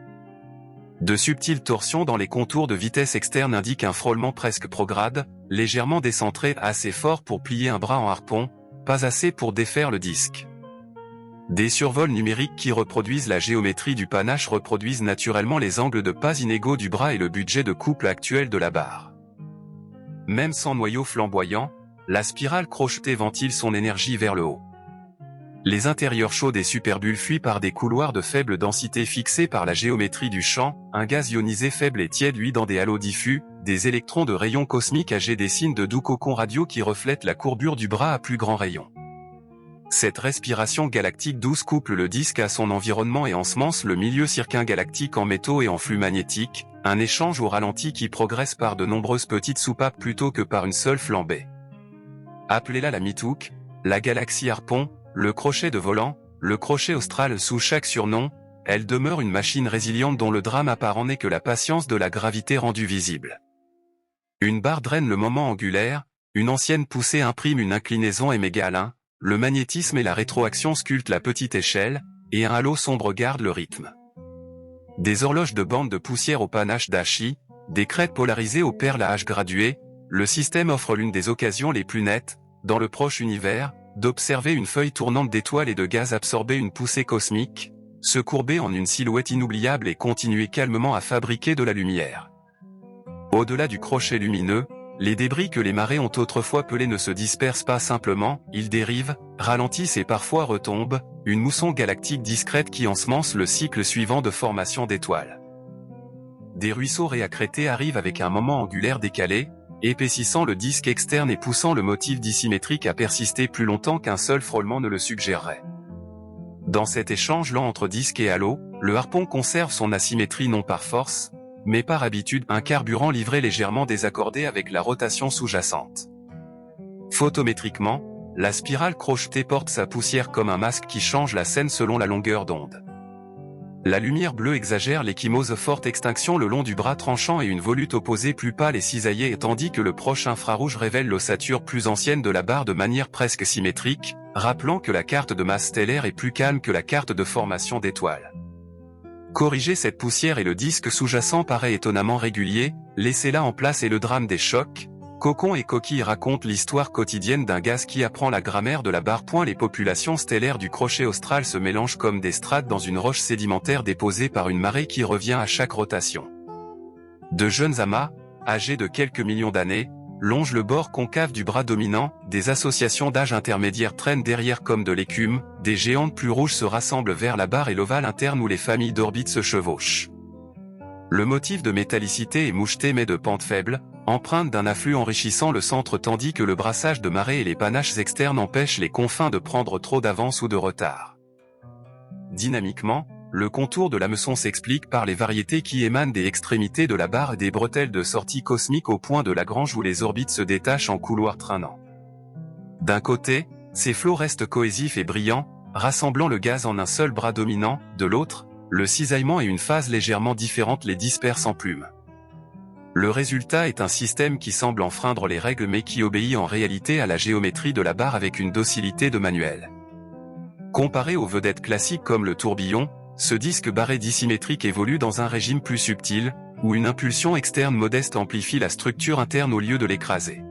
De subtiles torsions dans les contours de vitesse externe indiquent un frôlement presque prograde, légèrement décentré assez fort pour plier un bras en harpon, pas assez pour défaire le disque. Des survols numériques qui reproduisent la géométrie du panache reproduisent naturellement les angles de pas inégaux du bras et le budget de couple actuel de la barre. Même sans noyau flamboyant, la spirale crochetée ventile son énergie vers le haut. Les intérieurs chauds des superbulles fuient par des couloirs de faible densité fixés par la géométrie du champ, un gaz ionisé faible et tiède luit dans des halos diffus, des électrons de rayons cosmiques âgés dessinent de doux cocons radio qui reflètent la courbure du bras à plus grand rayon. Cette respiration galactique douce couple le disque à son environnement et ensemence le milieu circumgalactique en métaux et en flux magnétiques, un échange au ralenti qui progresse par de nombreuses petites soupapes plutôt que par une seule flambée. Appelez-la la Mitouk, la galaxie harpon, le crochet de volant, le crochet austral sous chaque surnom, elle demeure une machine résiliente dont le drame apparent n'est que la patience de la gravité rendue visible. Une barre draine le moment angulaire, une ancienne poussée imprime une inclinaison et mégale, le magnétisme et la rétroaction sculptent la petite échelle, et un halo sombre garde le rythme. Des horloges de bandes de poussière au panache d'Ashi, des crêtes polarisées aux perles à H graduées, le système offre l'une des occasions les plus nettes, dans le proche univers, d'observer une feuille tournante d'étoiles et de gaz absorber une poussée cosmique, se courber en une silhouette inoubliable et continuer calmement à fabriquer de la lumière. Au-delà du crochet lumineux, les débris que les marées ont autrefois pelés ne se dispersent pas simplement, ils dérivent, ralentissent et parfois retombent, une mousson galactique discrète qui ensemence le cycle suivant de formation d'étoiles. Des ruisseaux réaccrétés arrivent avec un moment angulaire décalé, épaississant le disque externe et poussant le motif dissymétrique à persister plus longtemps qu'un seul frôlement ne le suggérerait. Dans cet échange lent entre disque et halo, le harpon conserve son asymétrie non par force, mais par habitude un carburant livré légèrement désaccordé avec la rotation sous-jacente. Photométriquement, la spirale crochetée porte sa poussière comme un masque qui change la scène selon la longueur d'onde. La lumière bleue exagère l'échymose forte extinction le long du bras tranchant et une volute opposée plus pâle et cisaillée tandis que le proche infrarouge révèle l'ossature plus ancienne de la barre de manière presque symétrique, rappelant que la carte de masse stellaire est plus calme que la carte de formation d'étoiles. Corriger cette poussière et le disque sous-jacent paraît étonnamment régulier, laissez-la en place et le drame des chocs. Cocon et coquille racontent l'histoire quotidienne d'un gaz qui apprend la grammaire de la barre. Les populations stellaires du crochet austral se mélangent comme des strates dans une roche sédimentaire déposée par une marée qui revient à chaque rotation. De jeunes amas, âgés de quelques millions d'années, longent le bord concave du bras dominant, des associations d'âge intermédiaire traînent derrière comme de l'écume, des géantes plus rouges se rassemblent vers la barre et l'ovale interne où les familles d'orbites se chevauchent. Le motif de métallicité est moucheté mais de pente faible, empreinte d'un afflux enrichissant le centre tandis que le brassage de marée et les panaches externes empêchent les confins de prendre trop d'avance ou de retard. Dynamiquement, le contour de l'hameçon s'explique par les variétés qui émanent des extrémités de la barre et des bretelles de sortie cosmique au point de Lagrange où les orbites se détachent en couloirs traînants. D'un côté, ces flots restent cohésifs et brillants, rassemblant le gaz en un seul bras dominant, de l'autre, le cisaillement et une phase légèrement différente les dispersent en plumes. Le résultat est un système qui semble enfreindre les règles mais qui obéit en réalité à la géométrie de la barre avec une docilité de manuel. Comparé aux vedettes classiques comme le tourbillon, ce disque barré dissymétrique évolue dans un régime plus subtil, où une impulsion externe modeste amplifie la structure interne au lieu de l'écraser.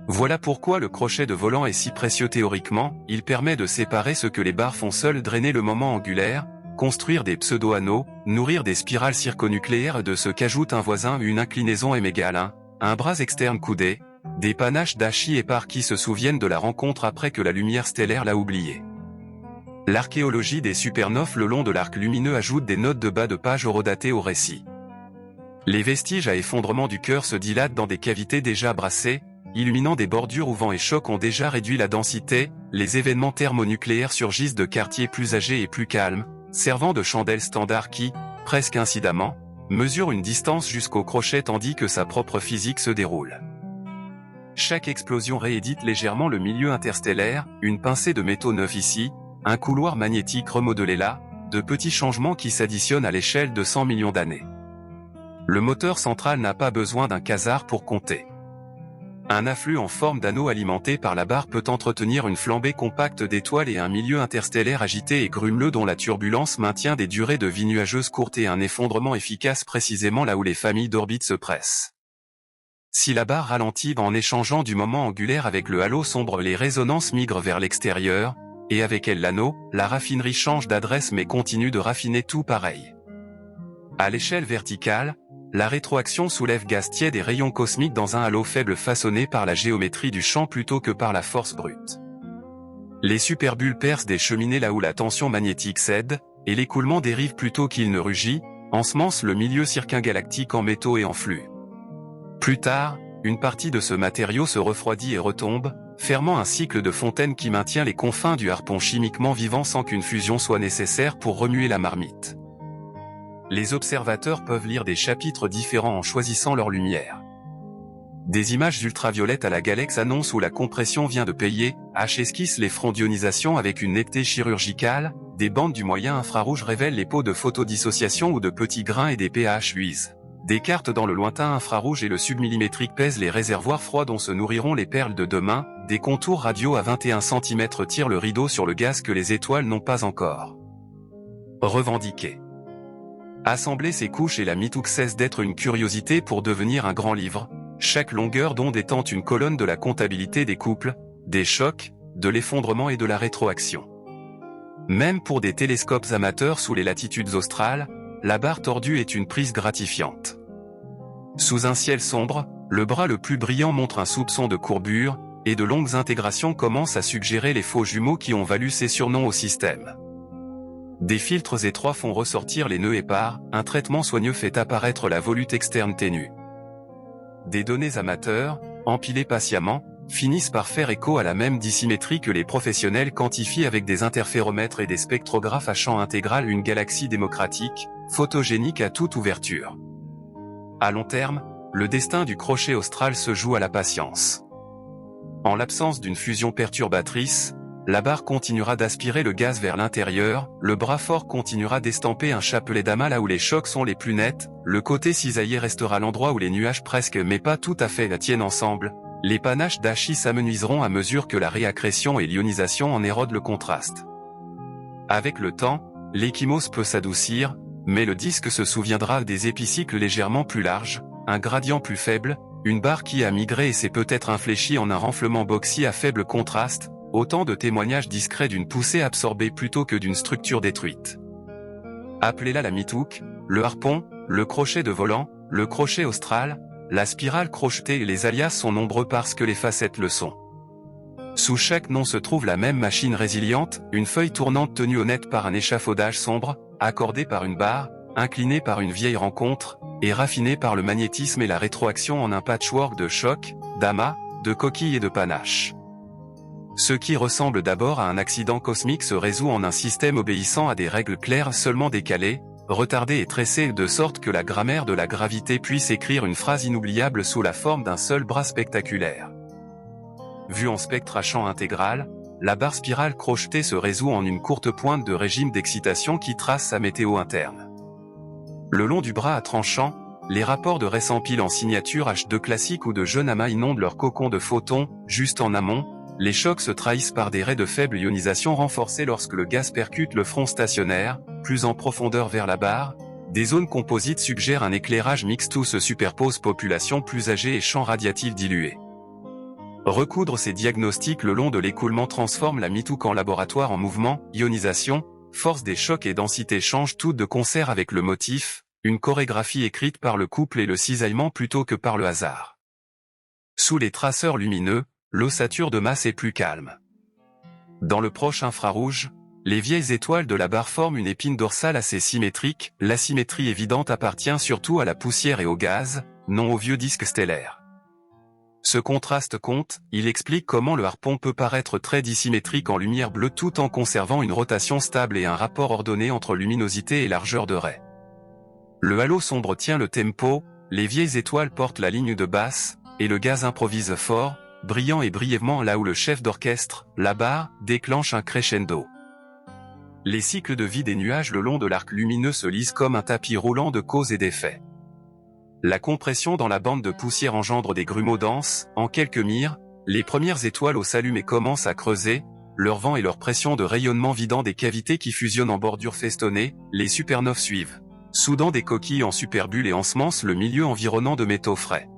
Voilà pourquoi le crochet de volant est si précieux théoriquement, il permet de séparer ce que les barres font seules, drainer le moment angulaire, construire des pseudo-anneaux, nourrir des spirales circonucléaires de ce qu'ajoute un voisin une inclinaison M égale 1, un bras externe coudé, des panaches d'Ashi épars qui se souviennent de la rencontre après que la lumière stellaire l'a oublié. L'archéologie des supernoves le long de l'arc lumineux ajoute des notes de bas de page horodatées au récit. Les vestiges à effondrement du cœur se dilatent dans des cavités déjà brassées, illuminant des bordures où vent et choc ont déjà réduit la densité, les événements thermonucléaires surgissent de quartiers plus âgés et plus calmes, servant de chandelles standards qui, presque incidemment, mesurent une distance jusqu'au crochet tandis que sa propre physique se déroule. Chaque explosion réédite légèrement le milieu interstellaire, une pincée de métaux neufs ici, un couloir magnétique remodelé là, de petits changements qui s'additionnent à l'échelle de 100 millions d'années. Le moteur central n'a pas besoin d'un quasar pour compter. Un afflux en forme d'anneau alimenté par la barre peut entretenir une flambée compacte d'étoiles et un milieu interstellaire agité et grumeleux dont la turbulence maintient des durées de vie nuageuses courtes et un effondrement efficace précisément là où les familles d'orbites se pressent. Si la barre ralentit en échangeant du moment angulaire avec le halo sombre, les résonances migrent vers l'extérieur, et avec elles l'anneau, la raffinerie change d'adresse mais continue de raffiner tout pareil. À l'échelle verticale, la rétroaction soulève gaz tiède et rayons cosmiques dans un halo faible façonné par la géométrie du champ plutôt que par la force brute. Les superbulles percent des cheminées là où la tension magnétique cède, et l'écoulement dérive plutôt qu'il ne rugit, ensemence le milieu circumgalactique en métaux et en flux. Plus tard, une partie de ce matériau se refroidit et retombe, fermant un cycle de fontaine qui maintient les confins du harpon chimiquement vivant sans qu'une fusion soit nécessaire pour remuer la marmite. Les observateurs peuvent lire des chapitres différents en choisissant leur lumière. Des images ultraviolettes à la galaxie annoncent où la compression vient de payer, H esquisse les fronts d'ionisation avec une nectée chirurgicale, des bandes du moyen infrarouge révèlent les pots de photodissociation ou de petits grains et des pH luisent. Des cartes dans le lointain infrarouge et le submillimétrique pèsent les réservoirs froids dont se nourriront les perles de demain, des contours radio à 21 cm tirent le rideau sur le gaz que les étoiles n'ont pas encore revendiqué. Assembler ces couches et la Mitouk cesse d'être une curiosité pour devenir un grand livre, chaque longueur d'onde étant une colonne de la comptabilité des couples, des chocs, de l'effondrement et de la rétroaction. Même pour des télescopes amateurs sous les latitudes australes, la barre tordue est une prise gratifiante. Sous un ciel sombre, le bras le plus brillant montre un soupçon de courbure, et de longues intégrations commencent à suggérer les faux jumeaux qui ont valu ces surnoms au système. Des filtres étroits font ressortir les nœuds épars, un traitement soigneux fait apparaître la volute externe ténue. Des données amateurs, empilées patiemment, finissent par faire écho à la même dissymétrie que les professionnels quantifient avec des interféromètres et des spectrographes à champ intégral une galaxie démocratique, photogénique à toute ouverture. À long terme, le destin du crochet austral se joue à la patience. En l'absence d'une fusion perturbatrice, la barre continuera d'aspirer le gaz vers l'intérieur, le bras fort continuera d'estamper un chapelet d'amas là où les chocs sont les plus nets, le côté cisaillé restera l'endroit où les nuages presque mais pas tout à fait la tiennent ensemble, les panaches d'Achi s'amenuiseront à mesure que la réaccrétion et l'ionisation en érodent le contraste. Avec le temps, l'échymose peut s'adoucir, mais le disque se souviendra des épicycles légèrement plus larges, un gradient plus faible, une barre qui a migré et s'est peut-être infléchie en un renflement boxy à faible contraste, autant de témoignages discrets d'une poussée absorbée plutôt que d'une structure détruite. Appelez-la la Mitouk, le harpon, le crochet de volant, le crochet austral, la spirale crochetée et les alias sont nombreux parce que les facettes le sont. Sous chaque nom se trouve la même machine résiliente, une feuille tournante tenue au net par un échafaudage sombre, accordée par une barre, inclinée par une vieille rencontre, et raffinée par le magnétisme et la rétroaction en un patchwork de chocs, d'amas, de coquilles et de panaches. Ce qui ressemble d'abord à un accident cosmique se résout en un système obéissant à des règles claires seulement décalées, retardées et tressées de sorte que la grammaire de la gravité puisse écrire une phrase inoubliable sous la forme d'un seul bras spectaculaire. Vue en spectre à champ intégral, la barre spirale crochetée se résout en une courte pointe de régime d'excitation qui trace sa météo interne. Le long du bras à tranchant, les rapports de récempile en signature H2 classique ou de jeune amas inondent leur cocon de photons, juste en amont. Les chocs se trahissent par des raies de faible ionisation renforcées lorsque le gaz percute le front stationnaire, plus en profondeur vers la barre. Des zones composites suggèrent un éclairage mixte où se superposent populations plus âgées et champs radiatifs dilués. Recoudre ces diagnostics le long de l'écoulement transforme la Mitouk en laboratoire en mouvement, ionisation, force des chocs et densité changent toutes de concert avec le motif, une chorégraphie écrite par le couple et le cisaillement plutôt que par le hasard. Sous les traceurs lumineux, l'ossature de masse est plus calme. Dans le proche infrarouge, les vieilles étoiles de la barre forment une épine dorsale assez symétrique, l'asymétrie évidente appartient surtout à la poussière et au gaz, non aux vieux disques stellaires. Ce contraste compte, il explique comment le harpon peut paraître très dissymétrique en lumière bleue tout en conservant une rotation stable et un rapport ordonné entre luminosité et largeur de raie. Le halo sombre tient le tempo, les vieilles étoiles portent la ligne de basse, et le gaz improvise fort, brillant et brièvement là où le chef d'orchestre, la barre, déclenche un crescendo. Les cycles de vie des nuages le long de l'arc lumineux se lisent comme un tapis roulant de causes et d'effets. La compression dans la bande de poussière engendre des grumeaux denses. En quelques mires, les premières étoiles au s'allument et commencent à creuser, leur vent et leur pression de rayonnement vidant des cavités qui fusionnent en bordures festonnées, les supernoves suivent, soudant des coquilles en superbulles et ensemencent le milieu environnant de métaux frais.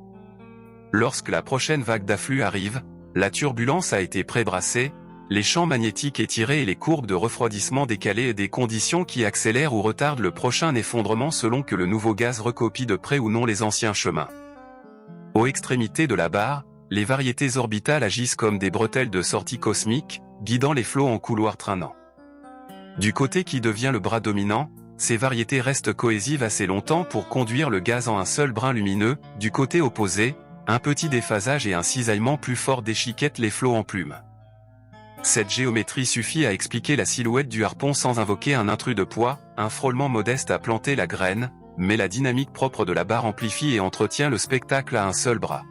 Lorsque la prochaine vague d'afflux arrive, la turbulence a été prébrassée, les champs magnétiques étirés et les courbes de refroidissement décalées et des conditions qui accélèrent ou retardent le prochain effondrement selon que le nouveau gaz recopie de près ou non les anciens chemins. Aux extrémités de la barre, les variétés orbitales agissent comme des bretelles de sortie cosmique, guidant les flots en couloirs traînants. Du côté qui devient le bras dominant, ces variétés restent cohésives assez longtemps pour conduire le gaz en un seul brin lumineux. Du côté opposé, un petit déphasage et un cisaillement plus fort déchiquettent les flots en plumes. Cette géométrie suffit à expliquer la silhouette du harpon sans invoquer un intrus de poids, un frôlement modeste à planter la graine, mais la dynamique propre de la barre amplifie et entretient le spectacle à un seul bras.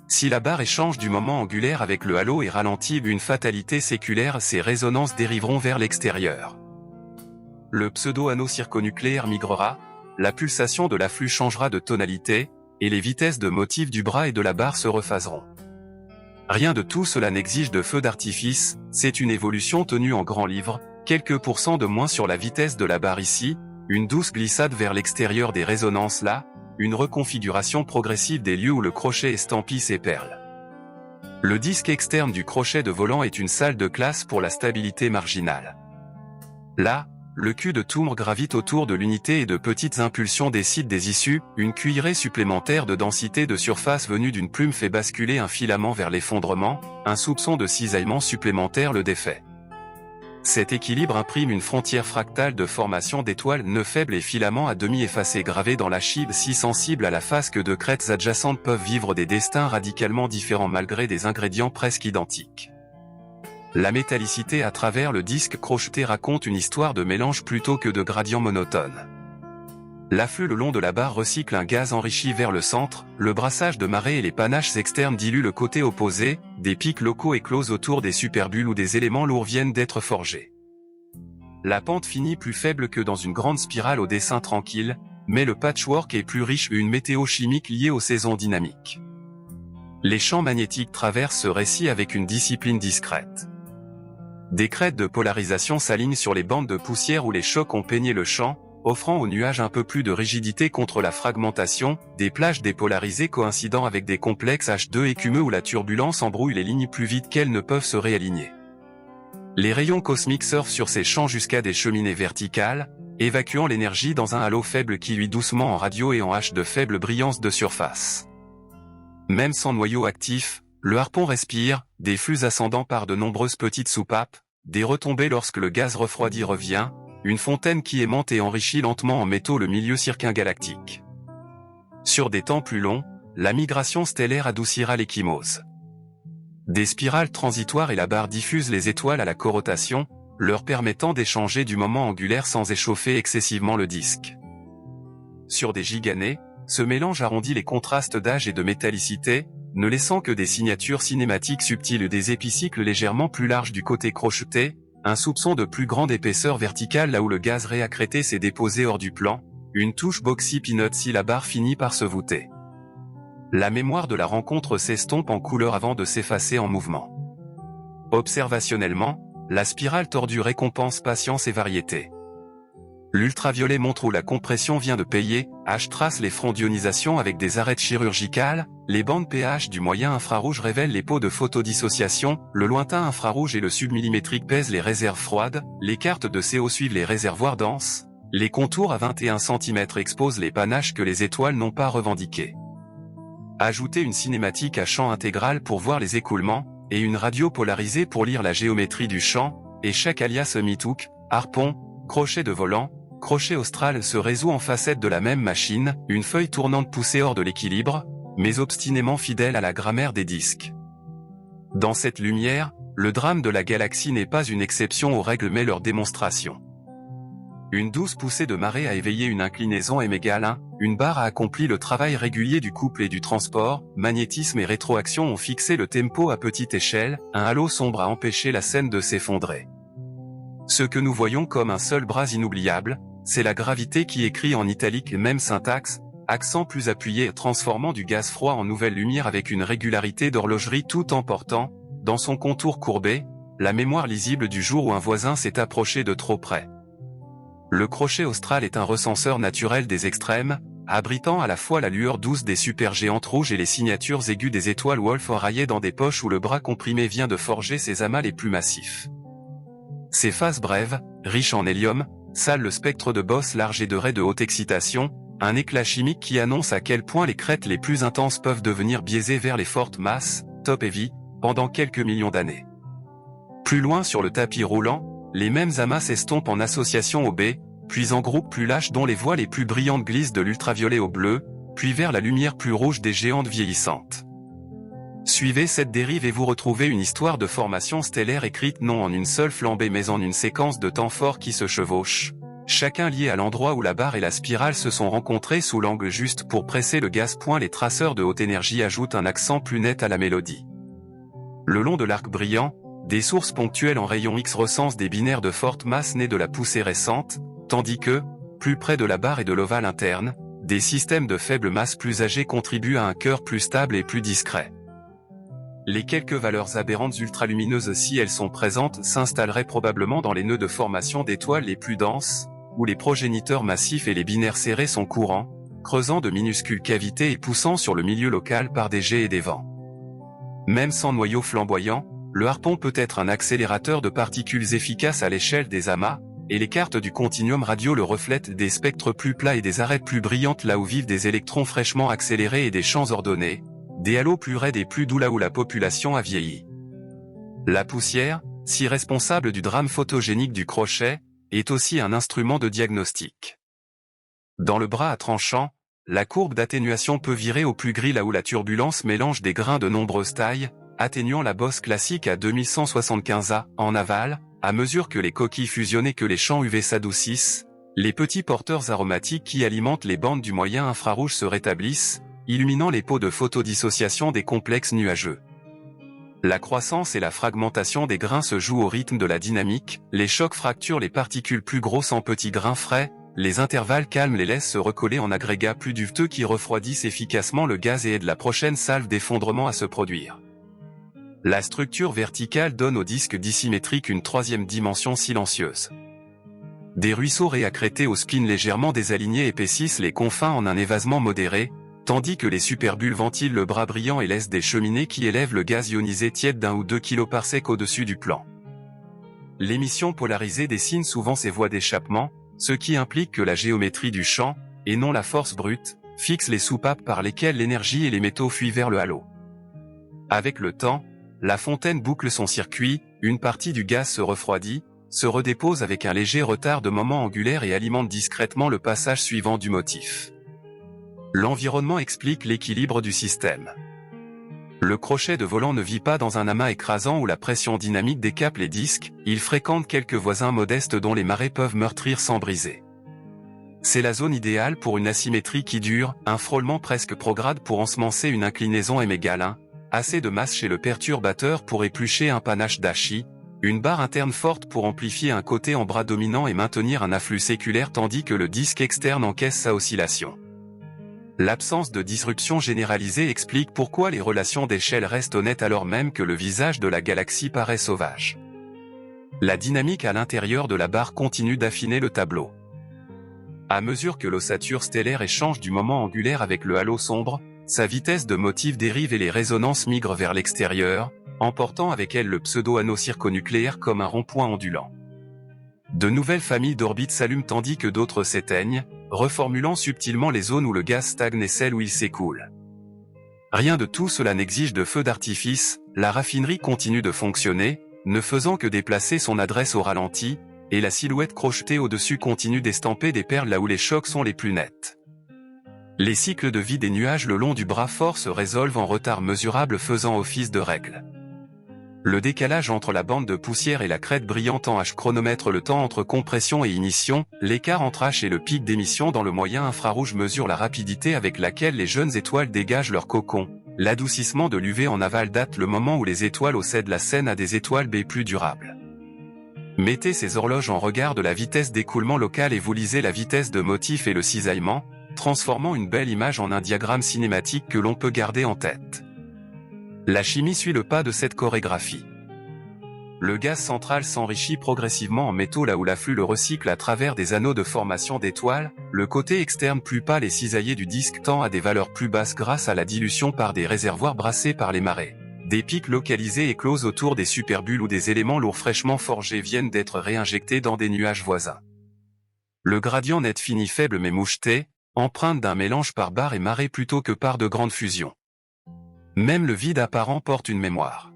Si la barre échange du moment angulaire avec le halo et ralentit une fatalité séculaire, ces résonances dériveront vers l'extérieur. Le pseudo-anneau circonucléaire migrera, la pulsation de l'afflux changera de tonalité, et les vitesses de motif du bras et de la barre se rephaseront. Rien de tout cela n'exige de feu d'artifice, c'est une évolution tenue en grand livre, quelques pourcents de moins sur la vitesse de la barre ici, une douce glissade vers l'extérieur des résonances là, une reconfiguration progressive des lieux où le crochet estampille ses perles. Le disque externe du crochet de volant est une salle de classe pour la stabilité marginale. Là, le cul de tourbe gravite autour de l'unité et de petites impulsions décident des issues, une cuillerée supplémentaire de densité de surface venue d'une plume fait basculer un filament vers l'effondrement, un soupçon de cisaillement supplémentaire le défait. Cet équilibre imprime une frontière fractale de formation d'étoiles nœuds faibles et filaments à demi effacés gravés dans la chibe si sensible à la face que deux crêtes adjacentes peuvent vivre des destins radicalement différents malgré des ingrédients presque identiques. La métallicité à travers le disque crocheté raconte une histoire de mélange plutôt que de gradient monotone. L'afflux le long de la barre recycle un gaz enrichi vers le centre, le brassage de marée et les panaches externes diluent le côté opposé, des pics locaux éclosent autour des superbulles où des éléments lourds viennent d'être forgés. La pente finit plus faible que dans une grande spirale au dessin tranquille, mais le patchwork est plus riche, une météo chimique liée aux saisons dynamiques. Les champs magnétiques traversent ce récit avec une discipline discrète. Des crêtes de polarisation s'alignent sur les bandes de poussière où les chocs ont peigné le champ, offrant aux nuages un peu plus de rigidité contre la fragmentation, des plages dépolarisées coïncidant avec des complexes H2 écumeux où la turbulence embrouille les lignes plus vite qu'elles ne peuvent se réaligner. Les rayons cosmiques surfent sur ces champs jusqu'à des cheminées verticales, évacuant l'énergie dans un halo faible qui luit doucement en radio et en H de faible brillance de surface. Même sans noyau actif, le harpon respire, des flux ascendants par de nombreuses petites soupapes, des retombées lorsque le gaz refroidi revient, une fontaine qui aimante et enrichit lentement en métaux le milieu circumgalactique. Sur des temps plus longs, la migration stellaire adoucira l'échymose. Des spirales transitoires et la barre diffuse les étoiles à la corotation, leur permettant d'échanger du moment angulaire sans échauffer excessivement le disque. Sur des gigannées, ce mélange arrondit les contrastes d'âge et de métallicité, ne laissant que des signatures cinématiques subtiles et des épicycles légèrement plus larges du côté crocheté, un soupçon de plus grande épaisseur verticale là où le gaz réaccrété s'est déposé hors du plan, une touche boxy peanut si la barre finit par se voûter. La mémoire de la rencontre s'estompe en couleur avant de s'effacer en mouvement. Observationnellement, la spirale tordue récompense patience et variété. L'ultraviolet montre où la compression vient de payer, H trace les fronts d'ionisation avec des arêtes chirurgicales, les bandes pH du moyen infrarouge révèlent les pots de photodissociation, le lointain infrarouge et le submillimétrique pèsent les réserves froides, les cartes de CO suivent les réservoirs denses, les contours à 21 cm exposent les panaches que les étoiles n'ont pas revendiqués. Ajoutez une cinématique à champ intégral pour voir les écoulements, et une radio polarisée pour lire la géométrie du champ, et chaque alias mitouk, harpon, crochet de volant, crochet austral se résout en facettes de la même machine, une feuille tournante poussée hors de l'équilibre, mais obstinément fidèle à la grammaire des disques. Dans cette lumière, le drame de la galaxie n'est pas une exception aux règles mais leur démonstration. Une douce poussée de marée a éveillé une inclinaison M=1, une barre a accompli le travail régulier du couple et du transport, magnétisme et rétroaction ont fixé le tempo à petite échelle, un halo sombre a empêché la scène de s'effondrer. Ce que nous voyons comme un seul bras inoubliable, c'est la gravité qui écrit en italique même syntaxe, accent plus appuyé transformant du gaz froid en nouvelle lumière avec une régularité d'horlogerie tout en portant, dans son contour courbé, la mémoire lisible du jour où un voisin s'est approché de trop près. Le crochet austral est un recenseur naturel des extrêmes, abritant à la fois la lueur douce des supergéantes rouges et les signatures aiguës des étoiles Wolf enraillées dans des poches où le bras comprimé vient de forger ses amas les plus massifs. Ses phases brèves, riches en hélium, salent le spectre de bosses larges et de raies de haute excitation, un éclat chimique qui annonce à quel point les crêtes les plus intenses peuvent devenir biaisées vers les fortes masses, top heavy, pendant quelques millions d'années. Plus loin sur le tapis roulant, les mêmes amas s'estompent en association au B, puis en groupes plus lâches dont les voies les plus brillantes glissent de l'ultraviolet au bleu, puis vers la lumière plus rouge des géantes vieillissantes. Suivez cette dérive et vous retrouvez une histoire de formation stellaire écrite non en une seule flambée mais en une séquence de temps forts qui se chevauchent, chacun lié à l'endroit où la barre et la spirale se sont rencontrés sous l'angle juste pour presser le gaz. Les traceurs de haute énergie ajoutent un accent plus net à la mélodie. Le long de l'arc brillant, des sources ponctuelles en rayons X recensent des binaires de forte masse nés de la poussée récente, tandis que, plus près de la barre et de l'ovale interne, des systèmes de faible masse plus âgés contribuent à un cœur plus stable et plus discret. Les quelques valeurs aberrantes ultralumineuses, si elles sont présentes, s'installeraient probablement dans les nœuds de formation d'étoiles les plus denses, où les progéniteurs massifs et les binaires serrés sont courants, creusant de minuscules cavités et poussant sur le milieu local par des jets et des vents. Même sans noyau flamboyant, le harpon peut être un accélérateur de particules efficace à l'échelle des amas, et les cartes du continuum radio le reflètent, des spectres plus plats et des arêtes plus brillantes là où vivent des électrons fraîchement accélérés et des champs ordonnés, des halos plus raides et plus doux là où la population a vieilli. La poussière, si responsable du drame photogénique du crochet, est aussi un instrument de diagnostic. Dans le bras à tranchant, la courbe d'atténuation peut virer au plus gris là où la turbulence mélange des grains de nombreuses tailles, atténuant la bosse classique à 2175 A en aval, à mesure que les coquilles fusionnées que les champs UV s'adoucissent, les petits porteurs aromatiques qui alimentent les bandes du moyen infrarouge se rétablissent, illuminant les pots de photodissociation des complexes nuageux. La croissance et la fragmentation des grains se jouent au rythme de la dynamique, les chocs fracturent les particules plus grosses en petits grains frais, les intervalles calmes les laissent se recoller en agrégats plus duveteux qui refroidissent efficacement le gaz et aident la prochaine salve d'effondrement à se produire. La structure verticale donne au disque dissymétrique une troisième dimension silencieuse. Des ruisseaux réaccrétés au spin légèrement désalignés épaississent les confins en un évasement modéré, tandis que les superbulles ventilent le bras brillant et laissent des cheminées qui élèvent le gaz ionisé tiède d'1 ou 2 kPa au-dessus du plan. L'émission polarisée dessine souvent ses voies d'échappement, ce qui implique que la géométrie du champ, et non la force brute, fixe les soupapes par lesquelles l'énergie et les métaux fuient vers le halo. Avec le temps, la fontaine boucle son circuit, une partie du gaz se refroidit, se redépose avec un léger retard de moment angulaire et alimente discrètement le passage suivant du motif. L'environnement explique l'équilibre du système. Le crochet de volant ne vit pas dans un amas écrasant où la pression dynamique décape les disques, il fréquente quelques voisins modestes dont les marées peuvent meurtrir sans briser. C'est la zone idéale pour une asymétrie qui dure, un frôlement presque prograde pour ensemencer une inclinaison m égale 1, assez de masse chez le perturbateur pour éplucher un panache d'Ashi, une barre interne forte pour amplifier un côté en bras dominant et maintenir un afflux séculaire tandis que le disque externe encaisse sa oscillation. L'absence de disruption généralisée explique pourquoi les relations d'échelle restent honnêtes alors même que le visage de la galaxie paraît sauvage. La dynamique à l'intérieur de la barre continue d'affiner le tableau. À mesure que l'ossature stellaire échange du moment angulaire avec le halo sombre, sa vitesse de motif dérive et les résonances migrent vers l'extérieur, emportant avec elle le pseudo-anneau circonucléaire comme un rond-point ondulant. De nouvelles familles d'orbites s'allument tandis que d'autres s'éteignent, reformulant subtilement les zones où le gaz stagne et celles où il s'écoule. Rien de tout cela n'exige de feu d'artifice, la raffinerie continue de fonctionner, ne faisant que déplacer son adresse au ralenti, et la silhouette crochetée au-dessus continue d'estamper des perles là où les chocs sont les plus nets. Les cycles de vie des nuages le long du bras fort se résolvent en retard mesurable faisant office de règle. Le décalage entre la bande de poussière et la crête brillante en H chronomètre le temps entre compression et ignition, l'écart entre H et le pic d'émission dans le moyen infrarouge mesure la rapidité avec laquelle les jeunes étoiles dégagent leur cocon. L'adoucissement de l'UV en aval date le moment où les étoiles cèdent la scène à des étoiles B plus durables. Mettez ces horloges en regard de la vitesse d'écoulement locale et vous lisez la vitesse de motif et le cisaillement, transformant une belle image en un diagramme cinématique que l'on peut garder en tête. La chimie suit le pas de cette chorégraphie. Le gaz central s'enrichit progressivement en métaux là où l'afflux le recycle à travers des anneaux de formation d'étoiles, le côté externe plus pâle et cisaillé du disque tend à des valeurs plus basses grâce à la dilution par des réservoirs brassés par les marées. Des pics localisés éclosent autour des superbulles où des éléments lourds fraîchement forgés viennent d'être réinjectés dans des nuages voisins. Le gradient net finit faible mais moucheté, empreinte d'un mélange par barre et marée plutôt que par de grandes fusions. Même le vide apparent porte une mémoire.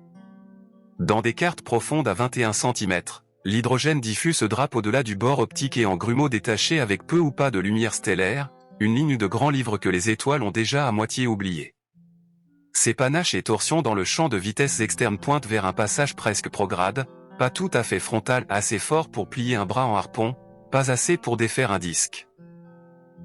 Dans des cartes profondes à 21 cm, l'hydrogène diffus se drape au-delà du bord optique et en grumeaux détachés avec peu ou pas de lumière stellaire, une ligne de grand livre que les étoiles ont déjà à moitié oubliée. Ces panaches et torsions dans le champ de vitesse externe pointent vers un passage presque prograde, pas tout à fait frontal, assez fort pour plier un bras en harpon, pas assez pour défaire un disque.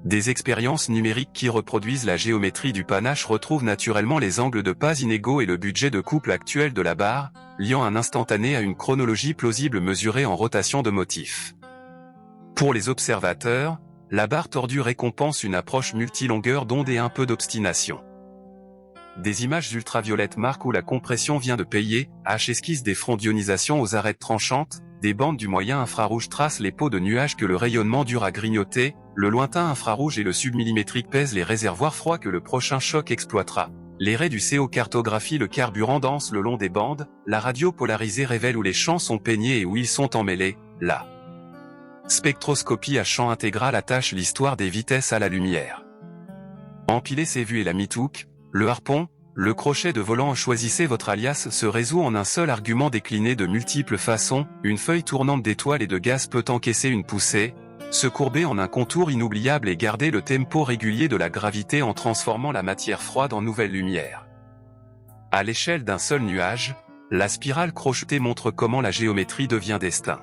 Des expériences numériques qui reproduisent la géométrie du panache retrouvent naturellement les angles de pas inégaux et le budget de couple actuel de la barre, liant un instantané à une chronologie plausible mesurée en rotation de motifs. Pour les observateurs, la barre tordue récompense une approche multilongueur d'onde et un peu d'obstination. Des images ultraviolettes marquent où la compression vient de payer, esquisse des fronts d'ionisation aux arêtes tranchantes, des bandes du moyen infrarouge tracent les peaux de nuages que le rayonnement dure à grignoter, le lointain infrarouge et le submillimétrique pèsent les réservoirs froids que le prochain choc exploitera. Les raies du CO cartographient le carburant dense le long des bandes, la radio polarisée révèle où les champs sont peignés et où ils sont emmêlés, la spectroscopie à champ intégral attache l'histoire des vitesses à la lumière. Empilez ces vues et la mitouque, le harpon, le crochet de volant, choisissez votre alias, se résout en un seul argument décliné de multiples façons, une feuille tournante d'étoiles et de gaz peut encaisser une poussée, se courber en un contour inoubliable et garder le tempo régulier de la gravité en transformant la matière froide en nouvelle lumière. À l'échelle d'un seul nuage, la spirale crochetée montre comment la géométrie devient destin.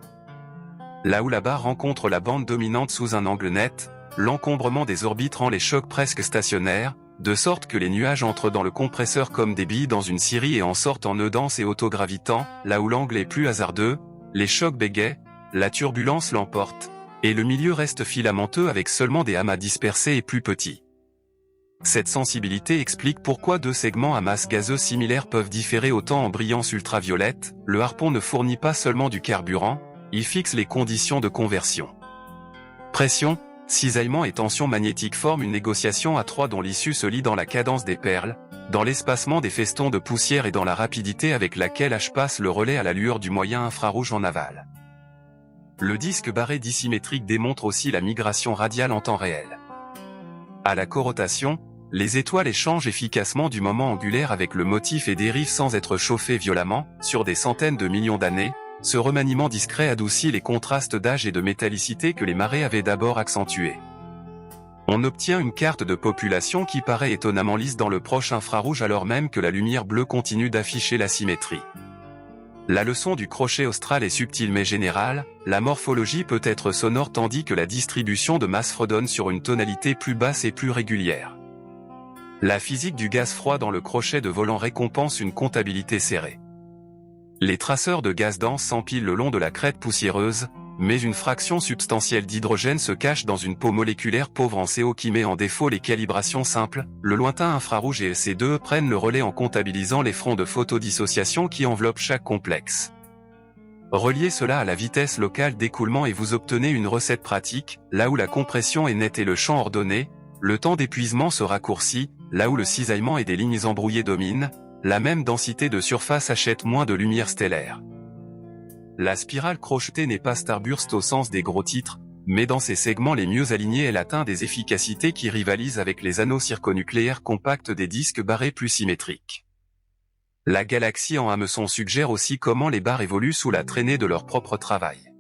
Là où la barre rencontre la bande dominante sous un angle net, l'encombrement des orbites rend les chocs presque stationnaires, de sorte que les nuages entrent dans le compresseur comme des billes dans une scierie et en sortent en nœuds denses et autogravitants, là où l'angle est plus hasardeux, les chocs bégayent, la turbulence l'emporte, et le milieu reste filamenteux avec seulement des amas dispersés et plus petits. Cette sensibilité explique pourquoi deux segments à masse gazeuse similaire peuvent différer autant en brillance ultraviolette. Le harpon ne fournit pas seulement du carburant, il fixe les conditions de conversion. Pression, cisaillement et tension magnétique forment une négociation à trois dont l'issue se lit dans la cadence des perles, dans l'espacement des festons de poussière et dans la rapidité avec laquelle passe le relais à la lueur du moyen infrarouge en aval. Le disque barré dissymétrique démontre aussi la migration radiale en temps réel. À la corotation, les étoiles échangent efficacement du moment angulaire avec le motif et dérivent sans être chauffées violemment, sur des centaines de millions d'années. Ce remaniement discret adoucit les contrastes d'âge et de métallicité que les marées avaient d'abord accentués. On obtient une carte de population qui paraît étonnamment lisse dans le proche infrarouge alors même que la lumière bleue continue d'afficher la symétrie. La leçon du crochet austral est subtile mais générale, la morphologie peut être sonore tandis que la distribution de masse fredonne sur une tonalité plus basse et plus régulière. La physique du gaz froid dans le crochet de volant récompense une comptabilité serrée. Les traceurs de gaz dense s'empilent le long de la crête poussiéreuse, mais une fraction substantielle d'hydrogène se cache dans une peau moléculaire pauvre en CO qui met en défaut les calibrations simples. Le lointain infrarouge et C2 prennent le relais en comptabilisant les fronts de photodissociation qui enveloppent chaque complexe. Reliez cela à la vitesse locale d'écoulement et vous obtenez une recette pratique, là où la compression est nette et le champ ordonné, le temps d'épuisement se raccourcit, là où le cisaillement et des lignes embrouillées dominent. La même densité de surface achète moins de lumière stellaire. La spirale crochetée n'est pas starburst au sens des gros titres, mais dans ses segments les mieux alignés elle atteint des efficacités qui rivalisent avec les anneaux circonucléaires compacts des disques barrés plus symétriques. La galaxie en hameçon suggère aussi comment les barres évoluent sous la traînée de leur propre travail.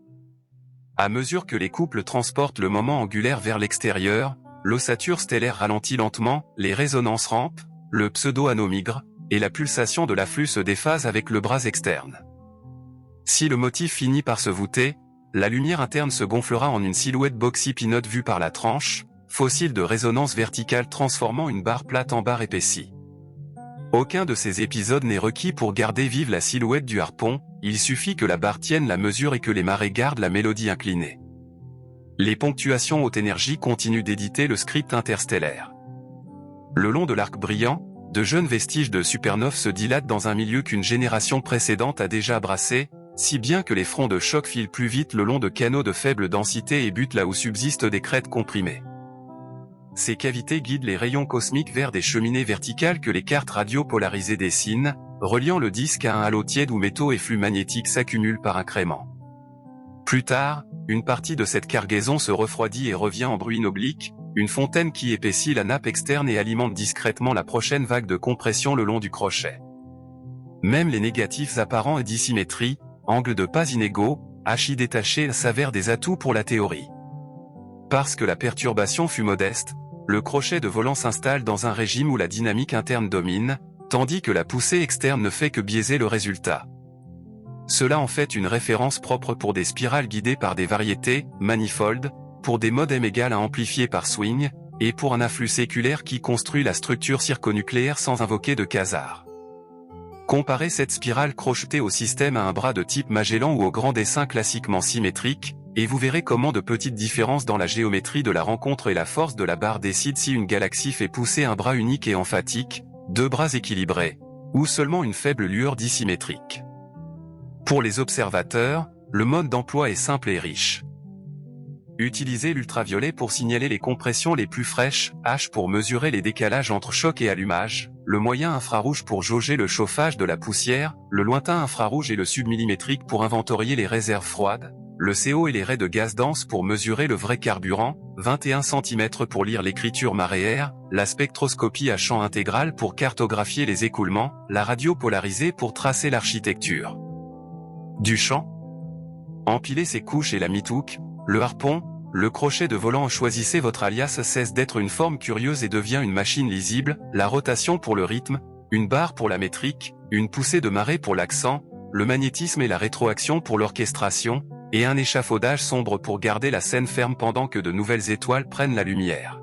À mesure que les couples transportent le moment angulaire vers l'extérieur, l'ossature stellaire ralentit lentement, les résonances rampent, le pseudo-anneau migre, et la pulsation de l'afflux se déphase avec le bras externe. Si le motif finit par se voûter, la lumière interne se gonflera en une silhouette boxy-pinote vue par la tranche, fossile de résonance verticale transformant une barre plate en barre épaissie. Aucun de ces épisodes n'est requis pour garder vive la silhouette du harpon, il suffit que la barre tienne la mesure et que les marées gardent la mélodie inclinée. Les ponctuations haute énergie continuent d'éditer le script interstellaire. Le long de l'arc brillant, de jeunes vestiges de supernoves se dilatent dans un milieu qu'une génération précédente a déjà brassé, si bien que les fronts de choc filent plus vite le long de canaux de faible densité et butent là où subsistent des crêtes comprimées. Ces cavités guident les rayons cosmiques vers des cheminées verticales que les cartes radio polarisées dessinent, reliant le disque à un halo tiède où métaux et flux magnétiques s'accumulent par incréments. Plus tard, une partie de cette cargaison se refroidit et revient en bruine oblique, une fontaine qui épaissit la nappe externe et alimente discrètement la prochaine vague de compression le long du crochet. Même les négatifs apparents et dissymétrie, angles de pas inégaux, hachis détachés s'avèrent des atouts pour la théorie. Parce que la perturbation fut modeste, le crochet de volant s'installe dans un régime où la dynamique interne domine, tandis que la poussée externe ne fait que biaiser le résultat. Cela en fait une référence propre pour des spirales guidées par des variétés, manifold, pour des modes M égale à amplifier par swing, et pour un afflux séculaire qui construit la structure circonucléaire sans invoquer de quasar. Comparez cette spirale crochetée au système à un bras de type Magellan ou au grand dessin classiquement symétrique, et vous verrez comment de petites différences dans la géométrie de la rencontre et la force de la barre décident si une galaxie fait pousser un bras unique et emphatique, deux bras équilibrés, ou seulement une faible lueur dissymétrique. Pour les observateurs, le mode d'emploi est simple et riche. Utilisez l'ultraviolet pour signaler les compressions les plus fraîches, H pour mesurer les décalages entre choc et allumage, le moyen infrarouge pour jauger le chauffage de la poussière, le lointain infrarouge et le submillimétrique pour inventorier les réserves froides, le CO et les raies de gaz dense pour mesurer le vrai carburant, 21 cm pour lire l'écriture maréaire, la spectroscopie à champ intégral pour cartographier les écoulements, la radio polarisée pour tracer l'architecture du champ. Empilez ces couches et la mitouque, le harpon, le crochet de volant. Choisissez votre alias cesse d'être une forme curieuse et devient une machine lisible, la rotation pour le rythme, une barre pour la métrique, une poussée de marée pour l'accent, le magnétisme et la rétroaction pour l'orchestration, et un échafaudage sombre pour garder la scène ferme pendant que de nouvelles étoiles prennent la lumière.